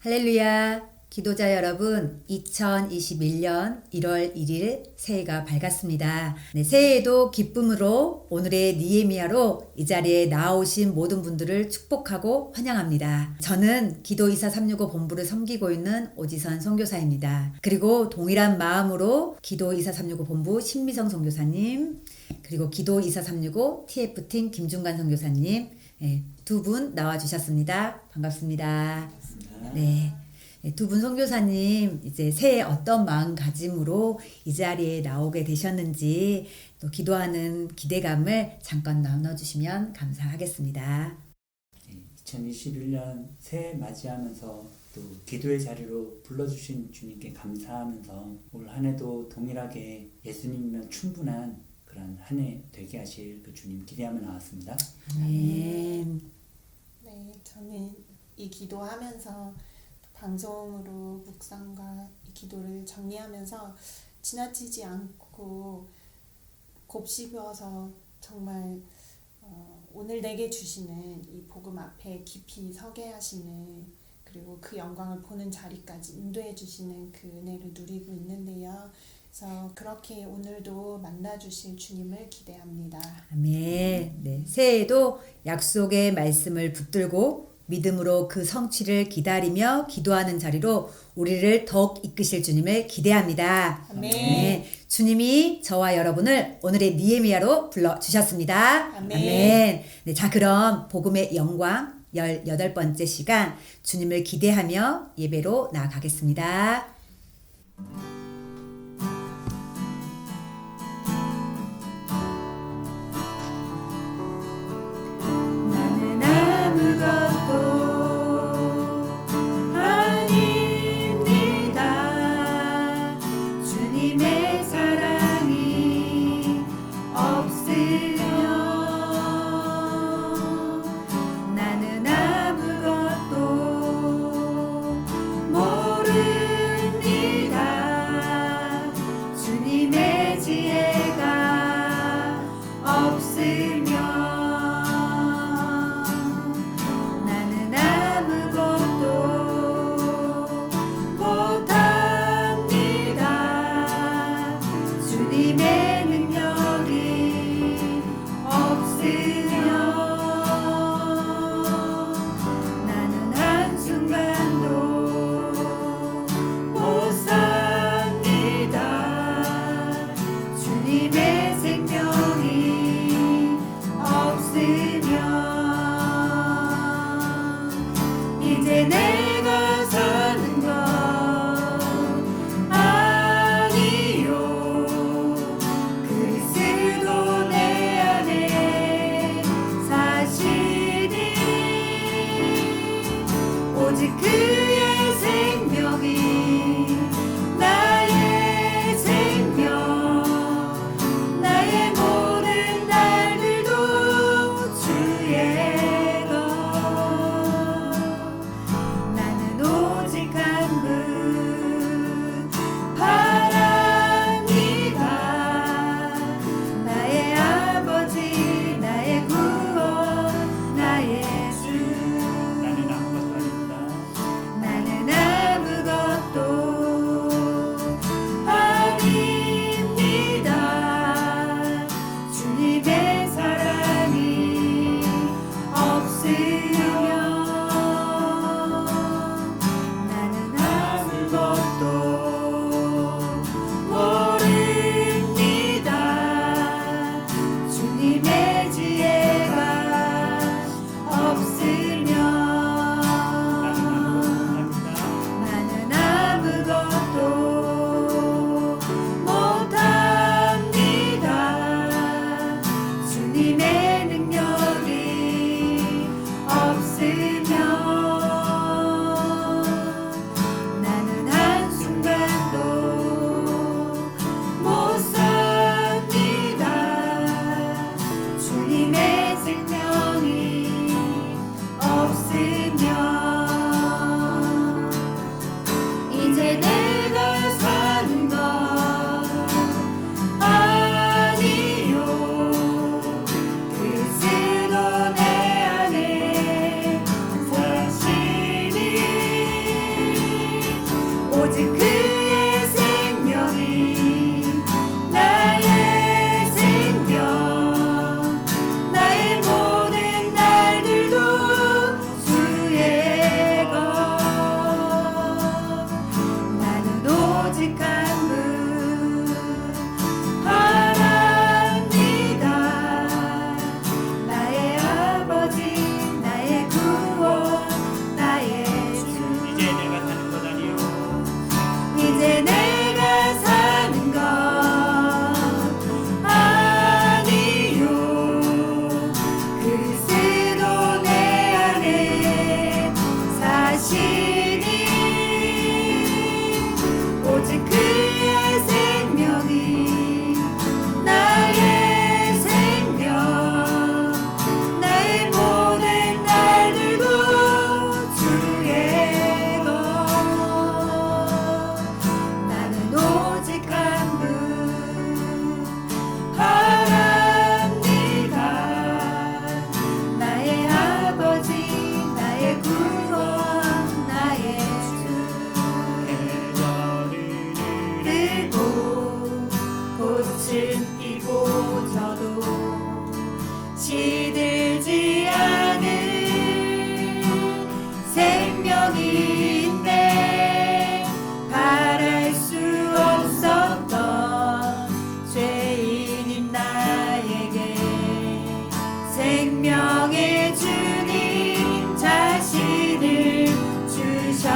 할렐루야! 기도자 여러분, 2021년 1월 1일 새해가 밝았습니다. 네, 새해에도 기쁨으로 오늘의 니에미아로 이 자리에 나오신 모든 분들을 축복하고 환영합니다. 저는 기도24 365 본부를 섬기고 있는 오지선 선교사입니다. 그리고 동일한 마음으로 기도24 365 본부 신미성 선교사님, 그리고 기도24 365 TF팀 김중관 선교사님, 두 분 나와주셨습니다. 반갑습니다. 네. 두 분 선교사님 이제 새해 어떤 마음가짐으로 이 자리에 나오게 되셨는지 또 기도하는 기대감을 잠깐 나눠주시면 감사하겠습니다. 2021년 새해 맞이하면서 또 기도의 자리로 불러주신 주님께 감사하면서 올 한 해도 동일하게 예수님이면 충분한 그런 한 해 되게 하실 그 주님 기대하며 나왔습니다. 아멘. 네, 저는 이 기도하면서 방송으로 묵상과 이 기도를 정리하면서 지나치지 않고 곱씹어서 정말 오늘 내게 주시는 이 복음 앞에 깊이 서게 하시는, 그리고 그 영광을 보는 자리까지 인도해 주시는 그 은혜를 누리고 있는데요. 그래서 그렇게 오늘도 만나주실 주님을 기대합니다. 아멘. 네, 새해에도 약속의 말씀을 붙들고 믿음으로 그 성취를 기다리며 기도하는 자리로 우리를 더욱 이끄실 주님을 기대합니다. 아멘. 네, 주님이 저와 여러분을 오늘의 니에미아로 불러주셨습니다. 아멘. 네, 자, 그럼 복음의 영광 18번째 시간 주님을 기대하며 예배로 나아가겠습니다. 나는 아무것도 아닙니다. 주님의 사랑이 없으면 나는 아무것도 모릅니다. 주님의 지혜가 없으면 나는 아무것도 못합니다. 주님의 능력이 없으면 나는 한순간도 못 삽니다. 주님의 생명이 없으면 이제 내가 사는 것 아니요, 그리스도 내 안에 사시니 오직 그의 생명이 나의 생명, 나의 모든 날들도 주의 것. 나는 오직 한 분 바랍니다. 나의 아버지, 나의 구원, 나의 주. 나는 아무것도 아닙니다. 나는 아무것도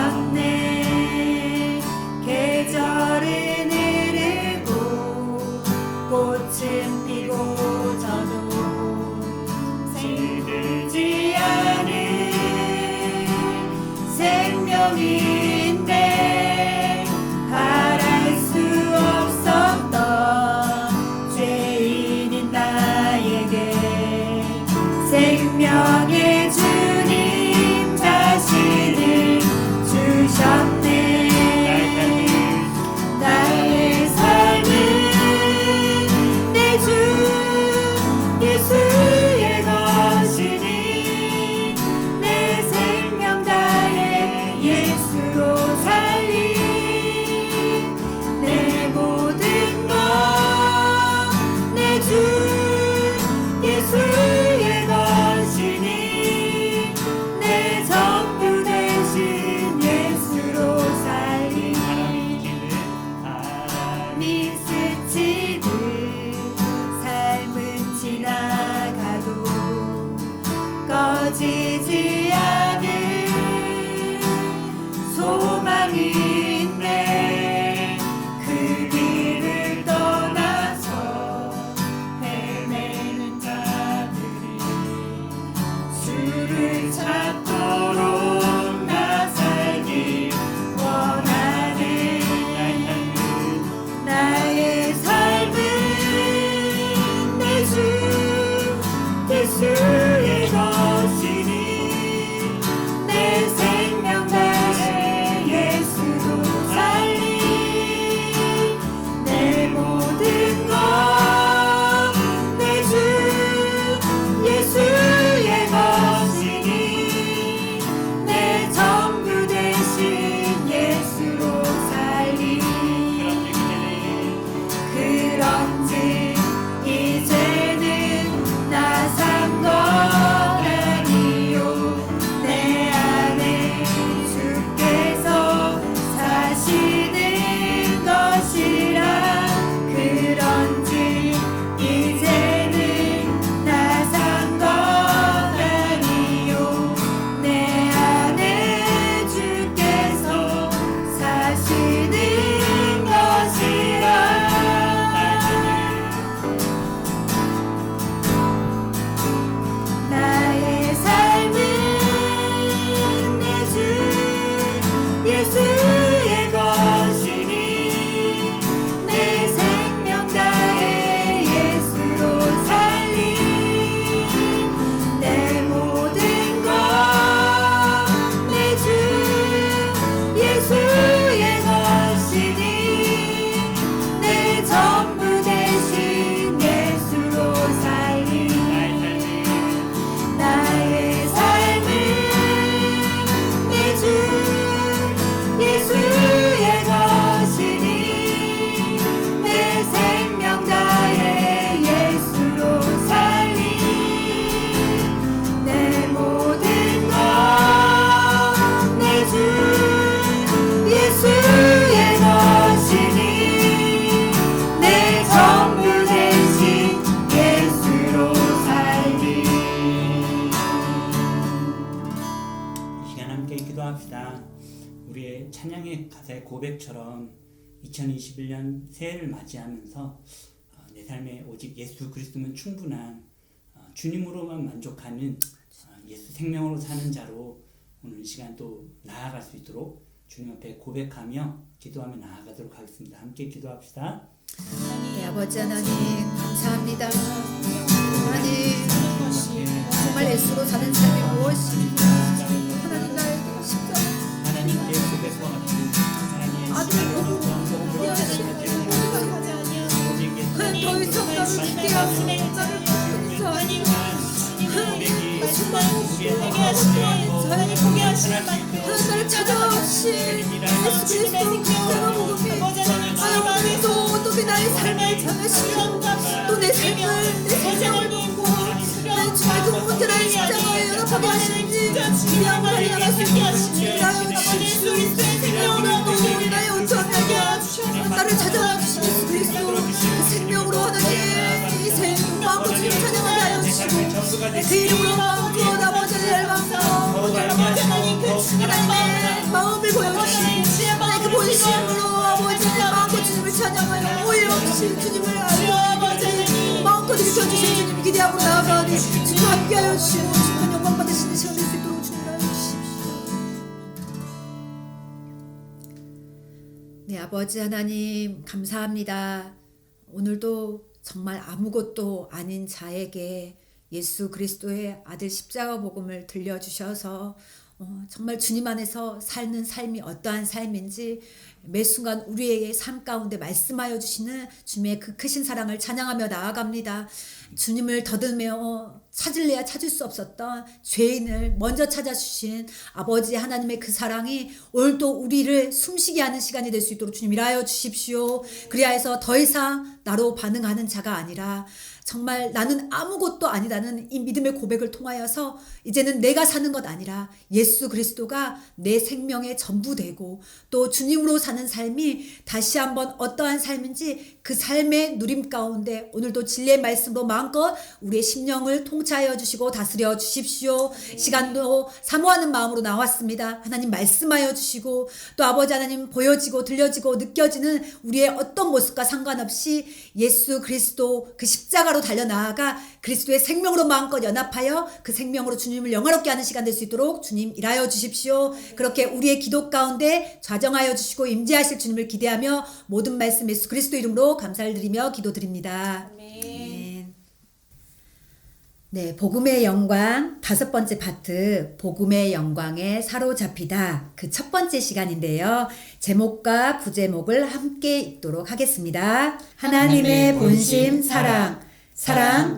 주셨네. 계절은 흐르고 꽃은 피고 저도 시들지 않은 생명인데 바랄 수 없었던 죄인인 나에게 생명의 주님 자신을 주셨네. 나의 삶은 내 주 예수의 것이니 내 생명 다해 예수로 살리 내 모든 것 내 주 예수의 것이니 내 전부 되신 예수로 살리 바람이 스치듯 삶은 지나가도 꺼지지 않은 소망이 있네. 그 길을 떠나서 헤매는 자들이 주를 찾도록 나 살길 원하네. 나의 삶은 내 주 예수의 것이니 내 생명 다해 예수로 살리 내 모든 것 내 주 예수의 것이니 내 전부 되신 예수로 살리 그런지 이제는 나 산 것 아니요 내 안에 주께서 사시는 것이라 그런지 이제는 나 산 것 아니요 내 안에 주께서 사시는 것이라. 나의 삶은 내 주 예수의 것이니 내 생명 다해 예수로 살리 내 모든 것 내 주 예수의 것이니 내 전부 되신 예수로 살리 나의 삶은 내 주 예수의 것이니 내 생명 다해 예수로 살리 내 모든 것 내 주 예수의 것이니 내 전부 되신 예수로 살리. 이 시간 함께 기도합시다. 우리의 찬양의 가사의 고백처럼 2021년 새해를 맞이하면서 내 삶에 오직 예수 그리스도면 충분한 주님으로만 만족하는 예수 생명으로 사는 자로 오늘 이 시간 또 나아갈 수 있도록 주님 앞에 고백하며 기도하며 나아가도록 하겠습니다. 함께 기도합시다. 네, 아버지 하나님 감사합니다. 하나님 정말 예수로 사는 삶이 무엇입니까? 하나님 나의 십자가 하나님 예수께서 하나님 아들을 보고 여신 더 이상 나를 믿게 하소서. 나를 믿게 하소서. 나를 찾아오신 예수 그리스도 십자가 복음이 하나님 또 어떻게 나의 삶을 장하시고 또 내 삶을 내 생명을 보고 내 주의 그 문제라의 십자가에 연합하게 하시는지 기대하고 달려갈 수 있는 나의 생명으로 나의 온전하게 나를 찾아와 주신 예수 그리스도 그 생명으로 하나님 이 생명 마음껏 주님 찬양하게 하여 주시고 그 이름으로 마음껏 아버지를 닮아서 하나님의 마음을 보여 살아계신 주님을 아버지 하나님 마음껏 일으켜주신 주님 기대하고 나아가니 주님 함께하여 주시고 주님 영광 받으시는 시간 될 수 있도록 주님 하여 주십시오. 네, 아버지 하나님 감사합니다. 오늘도 정말 아무것도 아닌 자에게 예수 그리스도의 아들 십자가 복음을 들려주셔서 정말 주님 안에서 사는 삶이 어떠한 삶인지 매 순간 우리의 삶 가운데 말씀하여 주시는 주님의 그 크신 사랑을 찬양하며 나아갑니다. 주님을 더듬며 찾을래야 찾을 수 없었던 죄인을 먼저 찾아주신 아버지 하나님의 그 사랑이 오늘도 우리를 숨쉬게 하는 시간이 될 수 있도록 주님 일하여 주십시오. 그리하여서 더 이상 나로 반응하는 자가 아니라 정말 나는 아무것도 아니라는 이 믿음의 고백을 통하여서 이제는 내가 사는 것 아니라 예수 그리스도가 내 생명의 전부 되고 또 주님으로 사는 삶이 다시 한번 어떠한 삶인지 그 삶의 누림 가운데 오늘도 진리의 말씀으로 마음껏 우리의 심령을 통치하여 주시고 다스려 주십시오. 시간도 사모하는 마음으로 나왔습니다. 하나님 말씀하여 주시고 또 아버지 하나님 보여지고 들려지고 느껴지는 우리의 어떤 모습과 상관없이 예수 그리스도 그 십자가로 달려나아가 그리스도의 생명으로 마음껏 연합하여 그 생명으로 주님을 영화롭게 하는 시간 될 수 있도록 주님 일하여 주십시오. 그렇게 우리의 기도 가운데 좌정하여 주시고 임재하실 주님을 기대하며 모든 말씀 예수 그리스도 이름으로 감사를 드리며 기도드립니다. 아멘. 네, 복음의 영광 5번째 파트 복음의 영광에 사로잡히다 그 첫 번째 시간인데요. 제목과 부제목을 함께 읽도록 하겠습니다. 하나님의 본심 사랑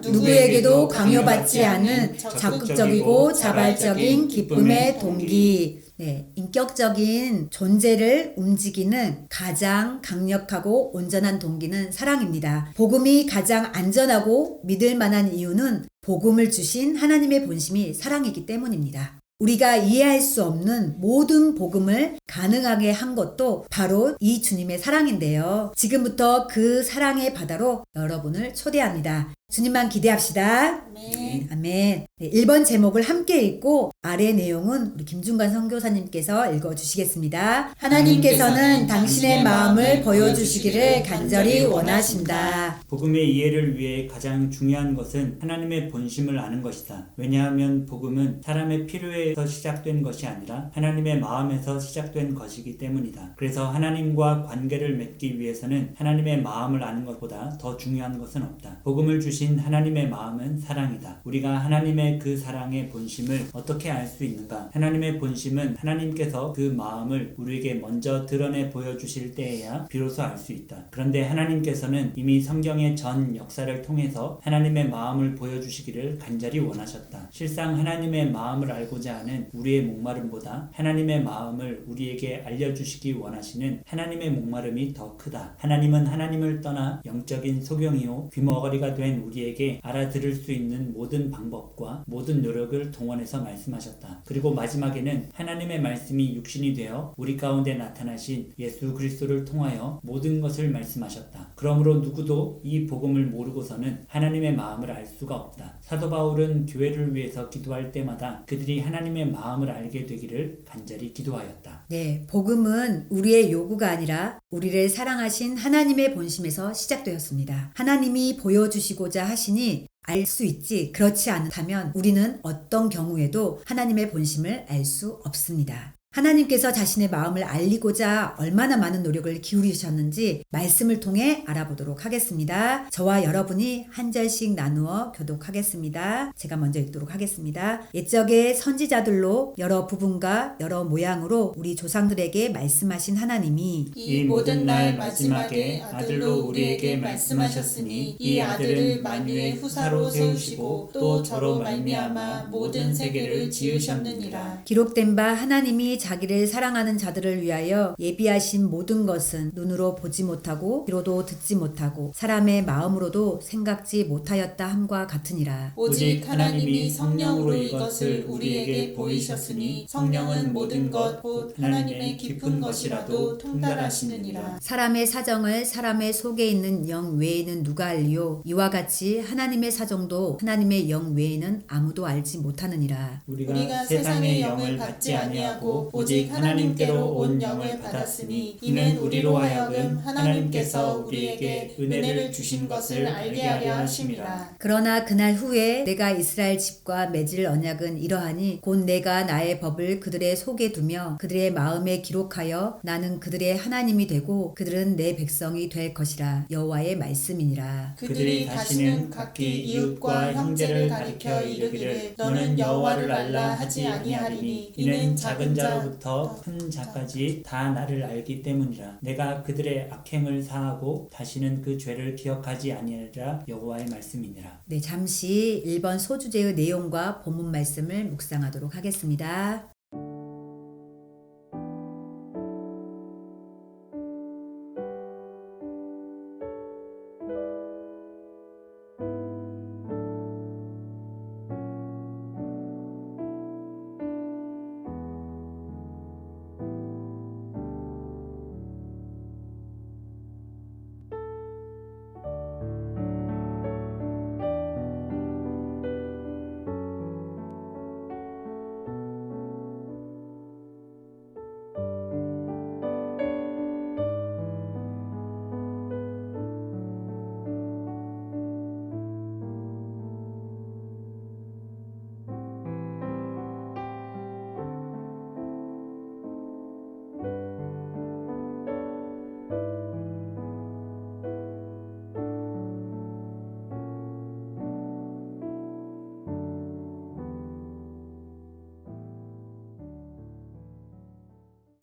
누구에게도 강요받지 않은 적극적이고 자발적인 기쁨의 동기. 네, 인격적인 존재를 움직이는 가장 강력하고 온전한 동기는 사랑입니다. 복음이 가장 안전하고 믿을 만한 이유는 복음을 주신 하나님의 본심이 사랑이기 때문입니다. 우리가 이해할 수 없는 모든 복음을 가능하게 한 것도 바로 이 주님의 사랑인데요. 지금부터 그 사랑의 바다로 여러분을 초대합니다. 주님만 기대합시다. 아멘. 아멘. 네, 1번 제목을 함께 읽고 아래 내용은 우리 김중관 선교사님께서 읽어주시겠습니다. 하나님께서는 당신의 마음을 보여주시기를 간절히 원하신다. 복음의 이해를 위해 가장 중요한 것은 하나님의 본심을 아는 것이다. 왜냐하면 복음은 사람의 필요에서 시작된 것이 아니라 하나님의 마음에서 시작된 것이기 때문이다. 그래서 하나님과 관계를 맺기 위해서는 하나님의 마음을 아는 것보다 더 중요한 것은 없다. 복음을 주신 하나님의 마음은 사랑이다. 우리가 하나님의 그 사랑의 본심을 어떻게 알 수 있는가? 하나님의 본심은 하나님께서 그 마음을 우리에게 먼저 드러내 보여주실 때에야 비로소 알 수 있다. 그런데 하나님께서는 이미 성경의 전 역사를 통해서 하나님의 마음을 보여주시기를 간절히 원하셨다. 실상 하나님의 마음을 알고자 하는 우리의 목마름보다 하나님의 마음을 우리에게 알려주시기 원하시는 하나님의 목마름이 더 크다. 하나님은 하나님을 떠나 영적인 소경이요 귀머거리가 된 우리에게 알아들을 수 있는 모든 방법과 모든 노력을 동원해서 말씀하셨다. 그리고 마지막에는 하나님의 말씀이 육신이 되어 우리 가운데 나타나신 예수 그리스도를 통하여 모든 것을 말씀하셨다. 그러므로 누구도 이 복음을 모르고서는 하나님의 마음을 알 수가 없다. 사도 바울은 교회를 위해서 기도할 때마다 그들이 하나님의 마음을 알게 되기를 간절히 기도하였다. 네, 복음은 우리의 요구가 아니라 우리를 사랑하신 하나님의 본심에서 시작되었습니다. 하나님이 보여주시고자 하시니 알 수 있지 그렇지 않다면 우리는 어떤 경우에도 하나님의 본심을 알 수 없습니다. 하나님께서 자신의 마음을 알리고자 얼마나 많은 노력을 기울이셨는지 말씀을 통해 알아보도록 하겠습니다. 저와 여러분이 한 절씩 나누어 교독하겠습니다. 제가 먼저 읽도록 하겠습니다. 옛적의 선지자들로 여러 부분과 여러 모양으로 우리 조상들에게 말씀하신 하나님이 이 모든 날 마지막에 아들로 우리에게 말씀하셨으니 이 아들을 만유의 후사로 세우시고 또 저로 말미암아 모든 세계를 지으셨느니라. 기록된 바 하나님이 자기를 사랑하는 자들을 위하여 예비하신 모든 것은 눈으로 보지 못하고 귀로도 듣지 못하고 사람의 마음으로도 생각지 못하였다 함과 같으니라. 오직 하나님이 성령으로 이것을 우리에게 보이셨으니 성령은 모든 것 곧 하나님의 깊은 것이라도 통달하시느니라. 사람의 사정을 사람의 속에 있는 영 외에는 누가 알리요? 이와 같이 하나님의 사정도 하나님의 영 외에는 아무도 알지 못하느니라. 우리가 세상의 영을 받지 아니하고 오직 하나님께로 온 영을 받았으니 이는 우리로 하여금 하나님께서 우리에게 은혜를 주신 것을 알게 하려 하심이라. 그러나 그날 후에 내가 이스라엘 집과 맺을 언약은 이러하니 곧 내가 나의 법을 그들의 속에 두며 그들의 마음에 기록하여 나는 그들의 하나님이 되고 그들은 내 백성이 될 것이라. 여호와의 말씀이니라. 그들이 다시는 각기 이웃과 형제를 가리켜 이르기를 너는 여호와를 알라 하지 아니하리니 이는 작은 자로부터 큰 자까지 다 나를 알기 때문이라. 내가 그들의 악행을 사하고 다시는 그 죄를 기억하지 아니하리라. 여호와의 말씀이니라. 네, 잠시 1번 소주제의 내용과 본문 말씀을 묵상하도록 하겠습니다.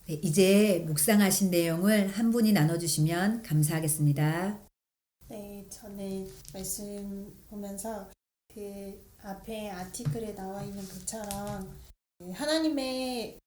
네, 이제 묵상하신 내용을 한 분이 나눠주시면 감사하겠습니다. 네, 저는 말씀 보면서 그 앞에 아티클에 나와 있는 것처럼 하나님의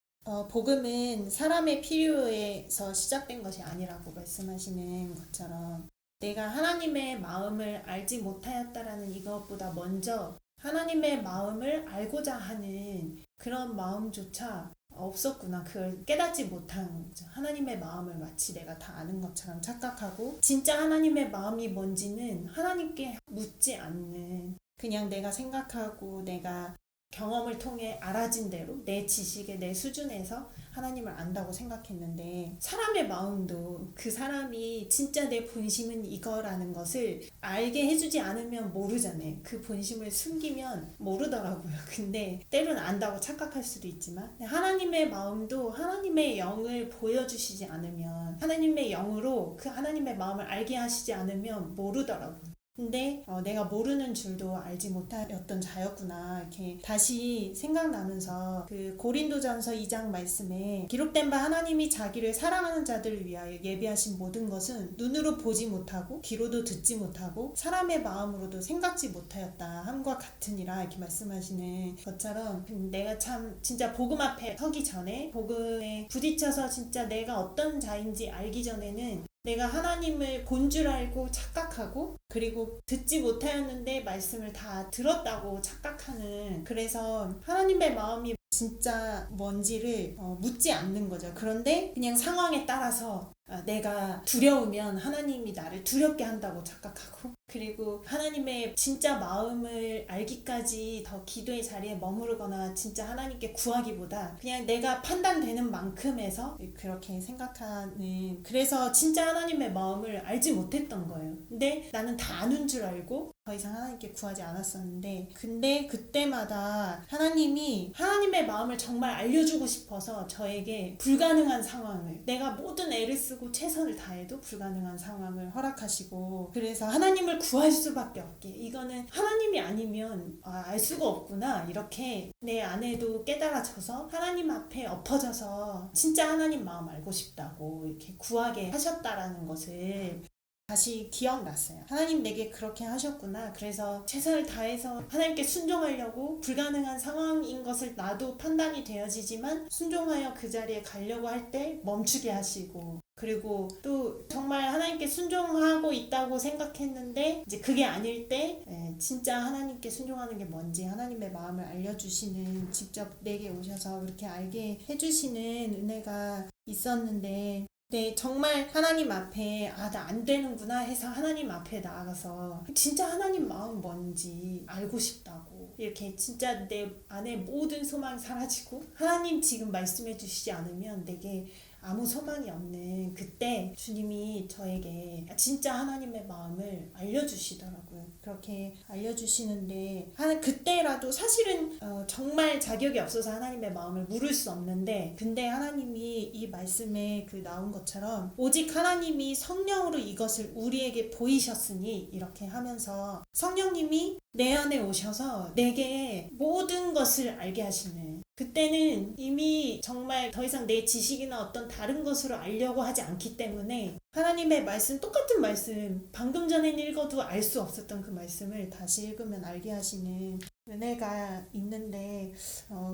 복음은 사람의 필요에서 시작된 것이 아니라고 말씀하시는 것처럼 내가 하나님의 마음을 알지 못하였다라는 이것보다 먼저 하나님의 마음을 알고자 하는 그런 마음조차 없었구나. 그걸 깨닫지 못한 거죠. 하나님의 마음을 마치 내가 다 아는 것처럼 착각하고 진짜 하나님의 마음이 뭔지는 하나님께 묻지 않는 그냥 내가 생각하고 내가 경험을 통해 알아진 대로 내 지식의 내 수준에서 하나님을 안다고 생각했는데 사람의 마음도 그 사람이 진짜 내 본심은 이거라는 것을 알게 해주지 않으면 모르잖아요. 그 본심을 숨기면 모르더라고요. 근데 때로는 안다고 착각할 수도 있지만 하나님의 마음도 하나님의 영을 보여주시지 않으면 하나님의 영으로 그 하나님의 마음을 알게 하시지 않으면 모르더라고요. 근데 내가 모르는 줄도 알지 못하였던 자였구나 이렇게 다시 생각나면서 그 고린도전서 2장 말씀에 기록된 바 하나님이 자기를 사랑하는 자들을 위하여 예비하신 모든 것은 눈으로 보지 못하고 귀로도 듣지 못하고 사람의 마음으로도 생각지 못하였다 함과 같으니라 이렇게 말씀하시는 것처럼 내가 참 진짜 복음 앞에 서기 전에 복음에 부딪혀서 진짜 내가 어떤 자인지 알기 전에는 내가 하나님을 본 줄 알고 착각하고 그리고 듣지 못하였는데 말씀을 다 들었다고 착각하는 그래서 하나님의 마음이 진짜 뭔지를 묻지 않는 거죠. 그런데 그냥 상황에 따라서 내가 두려우면 하나님이 나를 두렵게 한다고 착각하고 그리고 하나님의 진짜 마음을 알기까지 더 기도의 자리에 머무르거나 진짜 하나님께 구하기보다 그냥 내가 판단되는 만큼에서 그렇게 생각하는 그래서 진짜 하나님의 마음을 알지 못했던 거예요. 근데 나는 다 아는 줄 알고 더 이상 하나님께 구하지 않았었는데 근데 그때마다 하나님이 하나님의 마음을 정말 알려주고 싶어서 저에게 불가능한 상황을 내가 모든 애를 쓰고 최선을 다해도 불가능한 상황을 허락하시고 그래서 하나님을 구할 수밖에 없게 이거는 하나님이 아니면 알 수가 없구나 이렇게 내 안에도 깨달아져서 하나님 앞에 엎어져서 진짜 하나님 마음 알고 싶다고 이렇게 구하게 하셨다라는 것을 다시 기억났어요. 하나님 내게 그렇게 하셨구나. 그래서 최선을 다해서 하나님께 순종하려고 불가능한 상황인 것을 나도 판단이 되어지지만 순종하여 그 자리에 가려고 할 때 멈추게 하시고 그리고 또 정말 하나님께 순종하고 있다고 생각했는데 이제 그게 아닐 때 진짜 하나님께 순종하는 게 뭔지 하나님의 마음을 알려주시는 직접 내게 오셔서 그렇게 알게 해주시는 은혜가 있었는데 네, 정말 하나님 앞에 나 안 되는구나 해서 하나님 앞에 나아가서 진짜 하나님 마음 뭔지 알고 싶다고, 이렇게 진짜 내 안에 모든 소망이 사라지고 하나님 지금 말씀해 주시지 않으면 내게 아무 소망이 없는 그때 주님이 저에게 진짜 하나님의 마음을 알려주시더라고요. 그렇게 알려주시는데 그때라도 사실은 정말 자격이 없어서 하나님의 마음을 물을 수 없는데, 근데 하나님이 이 말씀에 나온 것처럼 오직 하나님이 성령으로 이것을 우리에게 보이셨으니 이렇게 하면서 성령님이 내 안에 오셔서 내게 모든 것을 알게 하시는, 그때는 이미 정말 더 이상 내 지식이나 어떤 다른 것으로 알려고 하지 않기 때문에 하나님의 말씀, 똑같은 말씀, 방금 전에 읽어도 알 수 없었던 그 말씀을 다시 읽으면 알게 하시는 은혜가 있는데,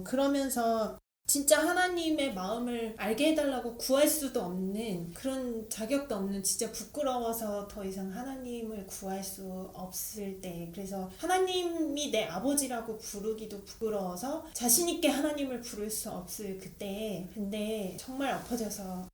그러면서 진짜 하나님의 마음을 알게 해달라고 구할 수도 없는, 그런 자격도 없는, 진짜 부끄러워서 더 이상 하나님을 구할 수 없을 때, 그래서 하나님이 내 아버지라고 부르기도 부끄러워서 자신있게 하나님을 부를 수 없을 그때, 근데 정말 엎어져서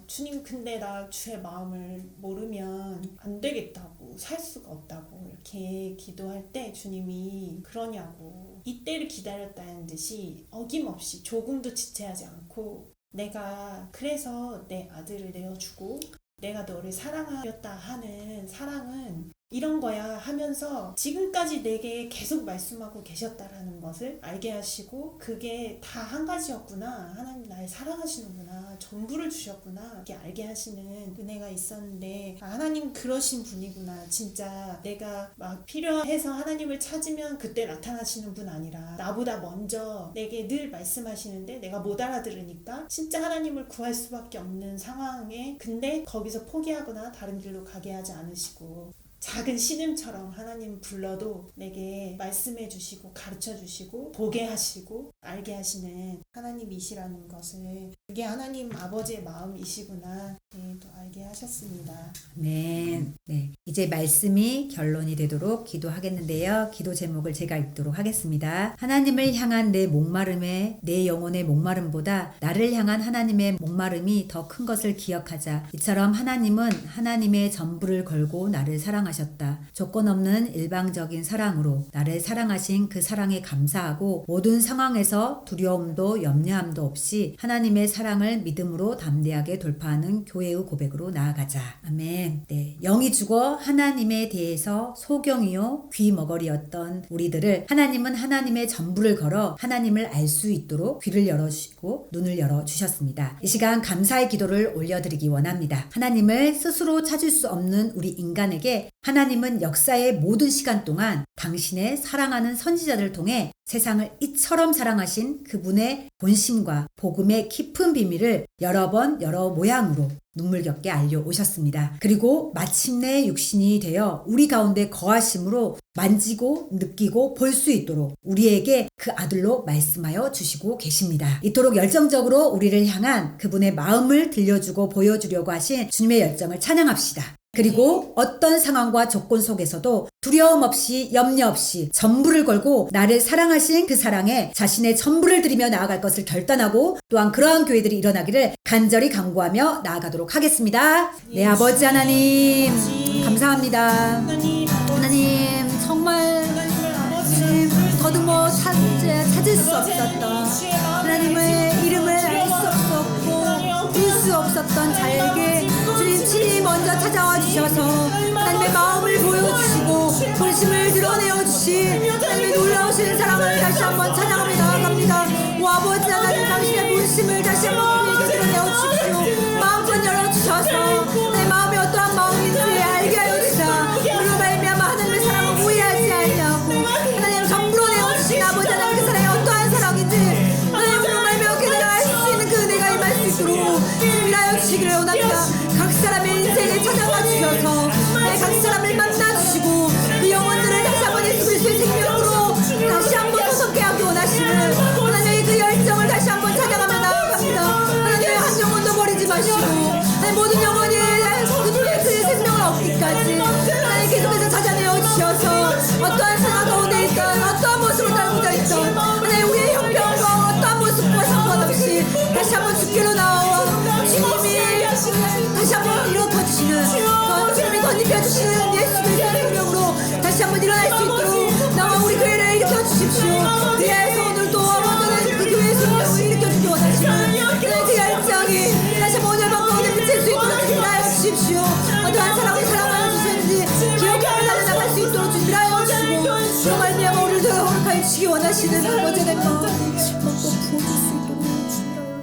주님, 근데 나 주의 마음을 모르면 안 되겠다고, 살 수가 없다고 이렇게 기도할 때 주님이 그러냐고, 이때를 기다렸다는 듯이 어김없이 조금도 지체하지 않고, 내가 그래서 내 아들을 내어주고 내가 너를 사랑하였다 하는 사랑은 이런 거야 하면서 지금까지 내게 계속 말씀하고 계셨다라는 것을 알게 하시고, 그게 다 한 가지였구나, 하나님 날 사랑하시는구나, 전부를 주셨구나, 이렇게 알게 하시는 은혜가 있었는데, 하나님 그러신 분이구나, 진짜 내가 막 필요해서 하나님을 찾으면 그때 나타나시는 분 아니라 나보다 먼저 내게 늘 말씀하시는데 내가 못 알아들으니까 진짜 하나님을 구할 수밖에 없는 상황에, 근데 거기서 포기하거나 다른 길로 가게 하지 않으시고 작은 신음처럼 하나님 불러도 내게 말씀해 주시고 가르쳐 주시고 보게 하시고 알게 하시는 하나님이시라는 것을, 그게 하나님 아버지의 마음이시구나, 또 알게 하셨습니다. 네. 이제 말씀이 결론이 되도록 기도하겠는데요. 기도 제목을 제가 읽도록 하겠습니다. 하나님을 향한 내 목마름에, 내 영혼의 목마름보다 나를 향한 하나님의 목마름이 더 큰 것을 기억하자. 이처럼 하나님은 하나님의 전부를 걸고 나를 사랑하셨다. 조건 없는 일방적인 사랑으로 나를 사랑하신 그 사랑에 감사하고 모든 상황에서 두려움도 염려함도 없이 하나님의 사랑을 믿음으로 담대하게 돌파하는 교회의 고백으로 나아가자. 아멘. 네, 영이 죽어 하나님에 대해서 소경이요 귀머거리였던 우리들을 하나님은 하나님의 전부를 걸어 하나님을 알 수 있도록 귀를 열어주시고 눈을 열어주셨습니다. 이 시간 감사의 기도를 올려드리기 원합니다. 하나님을 스스로 찾을 수 없는 우리 인간에게 하나님은 역사의 모든 시간 동안 당신의 사랑하는 선지자들을 통해 세상을 이처럼 사랑하신 그분의 본심과 복음의 깊은 비밀을 여러 번 여러 모양으로 눈물겹게 알려오셨습니다. 그리고 마침내 육신이 되어 우리 가운데 거하심으로 만지고 느끼고 볼 수 있도록 우리에게 그 아들로 말씀하여 주시고 계십니다. 이토록 열정적으로 우리를 향한 그분의 마음을 들려주고 보여주려고 하신 주님의 열정을 찬양합시다. 그리고 어떤 상황과 조건 속에서도 두려움 없이 염려 없이 전부를 걸고 나를 사랑하신 그 사랑에 자신의 전부를 드리며 나아갈 것을 결단하고, 또한 그러한 교회들이 일어나기를 간절히 간구하며 나아가도록 하겠습니다. 네, 아버지 하나님 감사합니다. 하나님 정말 더듬어 찾을 수 없었던 하나님의 이름을 알 수 없었고 볼 수 없었던 자에게 주님 친히 먼저 찾아와 주셔서 하나님의 마음을 보여주시고 본심을 드러내어 주신 하나님의 놀라우신 사랑을 다시 한번 찬양하며 나아갑니다. 오 아버지 하나님, 당신의 본심을 다시 한번 우리에게 드러내어 주십시오. 마음껏 열어주셔서 내 마음이 어떠한 마음인지 알게 하여 주사 그로 말미암아 하나님의 사랑을 오해하지 않냐고, 하나님 전부로 내어주신 아버지 하나님 그 사랑이 어떠한 사랑인지 하나님 그로 말미암아 그대가 알 수 있는 그 은혜가 임할 수 있도록 주님이라여 주시기를 원합니다. 각 사람의 인생을 찾아가 주셔서 각 사람을 만나주시고 그 영혼들을 다시 한번 예수 그리스도의 생명으로 다시 한번 소속케 하기 원하시는 하나님의 그 열정을 다시 한번 찬양하며 나아갑니다. 하나님의 한 영혼도 버리지 마시고 하나님 모든 영혼이 그 생명을 얻기까지 하나님 계속해서 찾아내어 주셔서 어떠한 상황 가운데 있던 어떠한 모습을 달고자 있던 하나님 우리의 형편과 어떠한 모습과 상관없이 다시 한번 주께로 나와 주님이 넘치는 아버지 하나님 마음 먹고 부어줄 수 있도록 주님이여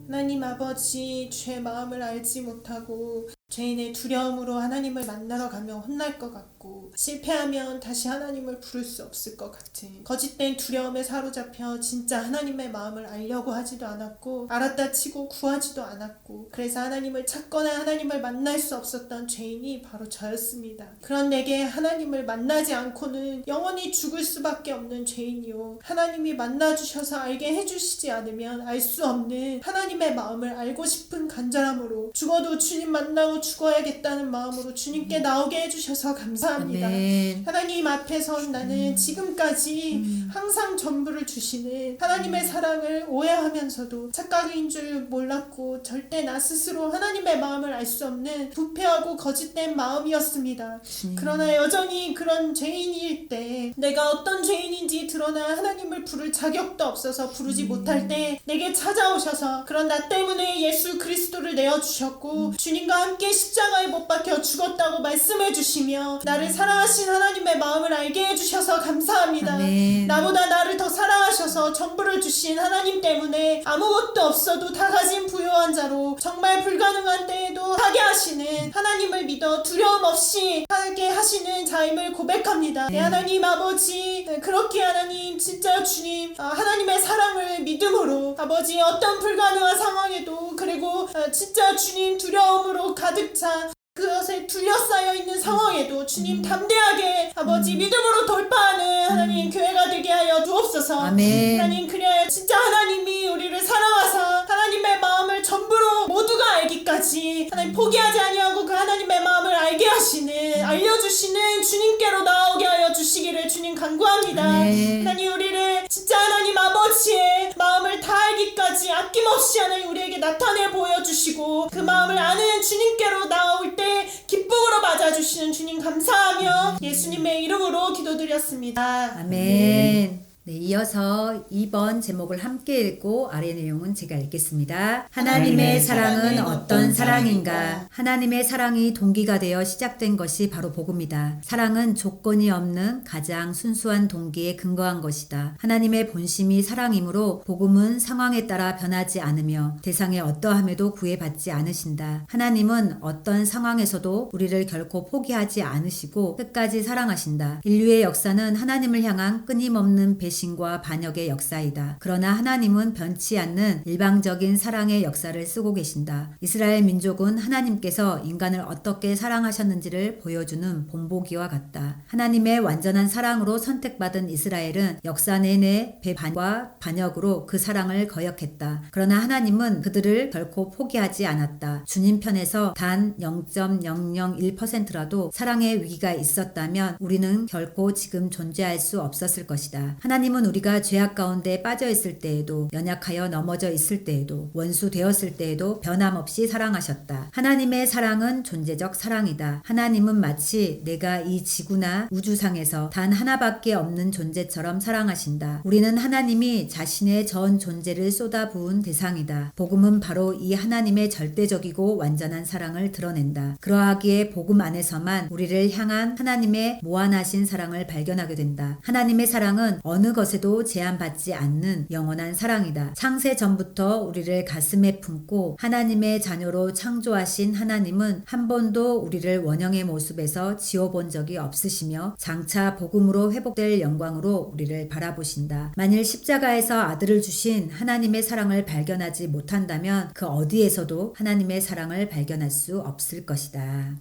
하나님 아버지, 죄의 마음을 알지 못하고 죄인의 두려움으로 하나님을 만나러 가면 혼날 것 같고, 실패하면 다시 하나님을 부를 수 없을 것 같은 거짓된 두려움에 사로잡혀 진짜 하나님의 마음을 알려고 하지도 않았고, 알았다 치고 구하지도 않았고, 그래서 하나님을 찾거나 하나님을 만날 수 없었던 죄인이 바로 저였습니다. 그런 내게 하나님을 만나지 않고는 영원히 죽을 수밖에 없는 죄인이요, 하나님이 만나주셔서 알게 해주시지 않으면 알 수 없는 하나님의 마음을 알고 싶은 간절함으로, 죽어도 주님 만나고 죽어야겠다는 마음으로 주님께 나오게 해주셔서 감사합니다. 아멘. 하나님 앞에서 나는 지금까지 항상 전부를 주시는 하나님의 사랑을 오해하면서도 착각인 줄 몰랐고, 절대 나 스스로 하나님의 마음을 알 수 없는 부패하고 거짓된 마음이었습니다. 그러나 여전히 그런 죄인일 때, 내가 어떤 죄인인지 드러나 하나님을 부를 자격도 없어서 부르지 못할 때 내게 찾아오셔서 그런 나 때문에 예수 그리스도를 내어주셨고, 주님과 함께 십자가에 못 박혀 죽었다고 말씀해 주시며 나를 사랑하신 하나님의 마음을 알게 해주셔서 감사합니다. 아멘. 나보다 나를 더 사랑하셔서 전부를 주신 하나님 때문에 아무것도 없어도 다 가진 부유한 자로, 정말 불가능한 때에도 하게 하시는 하나님을 믿어 두려움 없이 하게 하시는 자임을 고백합니다. 네, 하나님 아버지, 그렇게 하나님 진짜 주님 하나님의 사랑을 믿음으로 아버지, 어떤 불가능한 상황에도, 그리고 진짜 주님 두려움으로 가득 차 그것에 둘러싸여 있는 상황에도 주님 담대하게 아버지 믿음으로 돌파하는 하나님 교회가 되게 하여 주옵소서. 아멘. 하나님, 그래야 진짜 하나님이 우리를 사랑하사 하나님의 마음을 전부로 모두가 알기까지 하나님 포기하지 아니하고 그 하나님의 마음을 알게 하시는, 알려주시는 주님께로 나오게 하여 주시기를 주님 간구합니다. 아멘. 하나님, 우리를 진짜 하나님 아버지의 마음을 다 알기까지 아낌없이 하나님 우리에게 나타내 보여주시고, 그 마음을 아는 주님께로 나올 때 기쁨으로 맞아주시는 주님 감사하며 예수님의 이름으로 기도드렸습니다. 아멘. 네, 이어서 2번 제목을 함께 읽고 아래 내용은 제가 읽겠습니다. 하나님의 사랑은 어떤 사랑인가? 하나님의 사랑이 동기가 되어 시작된 것이 바로 복음이다. 사랑은 조건이 없는 가장 순수한 동기에 근거한 것이다. 하나님의 본심이 사랑이므로 복음은 상황에 따라 변하지 않으며 대상의 어떠함에도 구애받지 않으신다. 하나님은 어떤 상황에서도 우리를 결코 포기하지 않으시고 끝까지 사랑하신다. 인류의 역사는 하나님을 향한 끊임없는 배신과 반역의 역사이다. 그러나 하나님은 변치 않는 일방적인 사랑의 역사를 쓰고 계신다. 이스라엘 민족은 하나님께서 인간을 어떻게 사랑하셨는지를 보여주는 본보기와 같다. 하나님의 완전한 사랑으로 선택받은 이스라엘은 역사 내내 배반과 반역으로 그 사랑을 거역했다. 그러나 하나님은 그들을 결코 포기하지 않았다. 주님 편에서 단 0.001%라도 사랑의 위기가 있었다면 우리는 결코 지금 존재할 수 없었을 것이다. 하나님은 우리가 죄악 가운데 빠져 있을 때에도, 연약하여 넘어져 있을 때에도, 원수 되었을 때에도 변함없이 사랑하셨다. 하나님의 사랑은 존재적 사랑이다. 하나님은 마치 내가 이 지구나 우주상에서 단 하나밖에 없는 존재처럼 사랑하신다. 우리는 하나님이 자신의 전 존재를 쏟아부은 대상이다. 복음은 바로 이 하나님의 절대적이고 완전한 사랑을 드러낸다. 그러하기에 복음 안에서만 우리를 향한 하나님의 무한하신 사랑을 발견하게 된다. 하나님의 사랑은 어느 것에도 제한받지 않는 영원한 사랑이다. 창세 전부터 우리를 가슴에 품고 하나님의 자녀로 창조하신 하나님은 한 번도 우리를 원형의 모습에서 지워본 적이 없으시며 장차 복음으로 회복될 영광으로 우리를 바라보신다. 만일 십자가에서 아들을 주신 하나님의 사랑을 발견하지 못한다면 그 어디에서도 하나님의 사랑을 발견할 수 없을 것이다.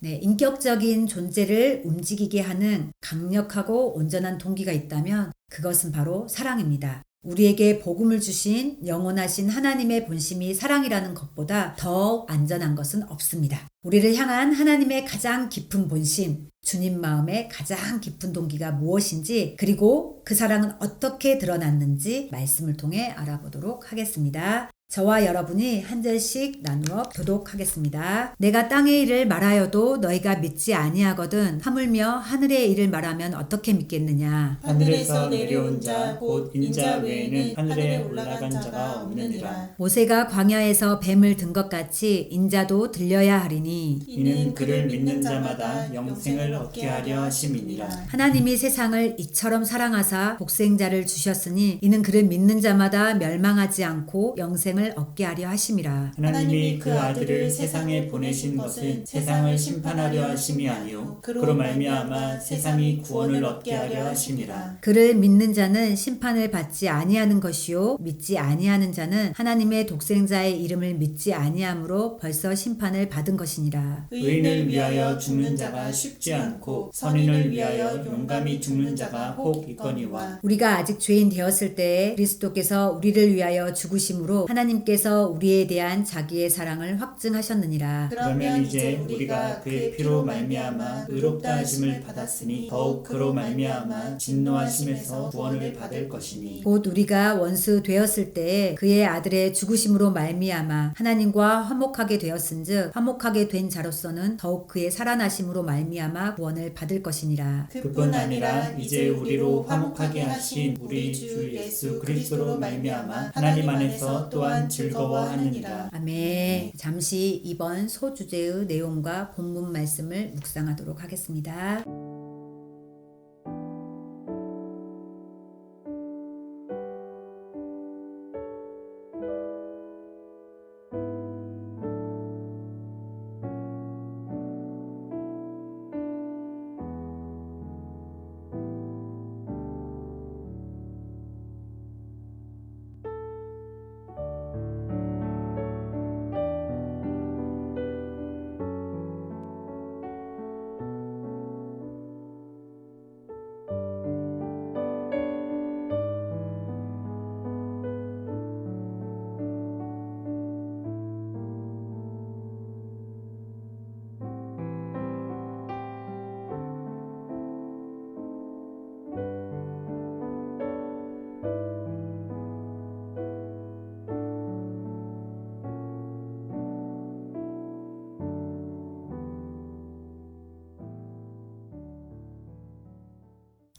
네, 인격적인 존재를 움직이게 하는 강력하고 온전한 동기가 있다면 그것은 바로 사랑입니다. 우리에게 복음을 주신 영원하신 하나님의 본심이 사랑이라는 것보다 더 안전한 것은 없습니다. 우리를 향한 하나님의 가장 깊은 본심, 주님 마음의 가장 깊은 동기가 무엇인지, 그리고 그 사랑은 어떻게 드러났는지 말씀을 통해 알아보도록 하겠습니다. 저와 여러분이 한 절씩 나누어 교독하겠습니다. 내가 땅의 일을 말하여도 너희가 믿지 아니하거든 하물며 하늘의 일을 말하면 어떻게 믿겠느냐. 하늘에서 내려온 자 곧 인자 외에는 하늘에 올라간 자가 없느니라. 모세가 광야에서 뱀을 든 것 같이 인자도 들려야 하리니 이는 그를 믿는 자마다 영생을 얻게 하려 하심이니라. 하나님이 세상을 이처럼 사랑하사 독생자를 주셨으니 이는 그를 믿는 자마다 멸망하지 않고 영생을 얻게 하려 하심이라. 하나님이 그 아들을 세상에 보내신 것은 세상을 심판하려 하심이 아니요 그로 말미암아 세상이 구원을 얻게 하려 하심이라. 그를 믿는 자는 심판을 받지 아니하는 것이요 믿지 아니하는 자는 하나님의 독생자의 이름을 믿지 아니함으로 벌써 심판을 받은 것이니라. 의인을 위하여 죽는 자가 쉽지 않고 선인을 위하여 용감히 죽는 자가 혹 있거니와. 우리가 아직 죄인 되었을 때에 그리스도께서 우리를 위하여 죽으심으로 하나님께서 우리에 대한 자기의 사랑을 확증하셨느니라. 그러면 이제 우리가 그의 피로 말미암아 의롭다 하심을 받았으니 더욱 그로 말미암아 진노하심에서 구원을 받을 것이니. 곧 우리가 원수 되었을 때에 그의 아들의 죽으심으로 말미암아 하나님과 화목하게 되었은즉 화목하게 된 자로서는 더욱 그의 살아나심으로 말미암아 구원을 받을 것이니라. 그뿐 아니라 이제 우리로 화목하게 하신 우리 주 예수 그리스도로 말미암아 하나님 안에서 또한 즐거워하느니라. 아멘. 잠시 이번 소주제의 내용과 본문 말씀을 묵상하도록 하겠습니다.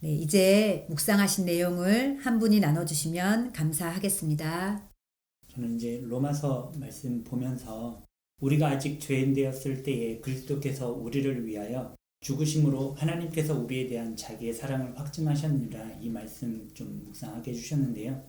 네, 이제 묵상하신 내용을 한 분이 나눠주시면 감사하겠습니다. 저는 이제 로마서 말씀 보면서 우리가 아직 죄인 되었을 때에 그리스도께서 우리를 위하여 죽으심으로 하나님께서 우리에 대한 자기의 사랑을 확증하셨느니라 이 말씀 좀 묵상하게 해주셨는데요.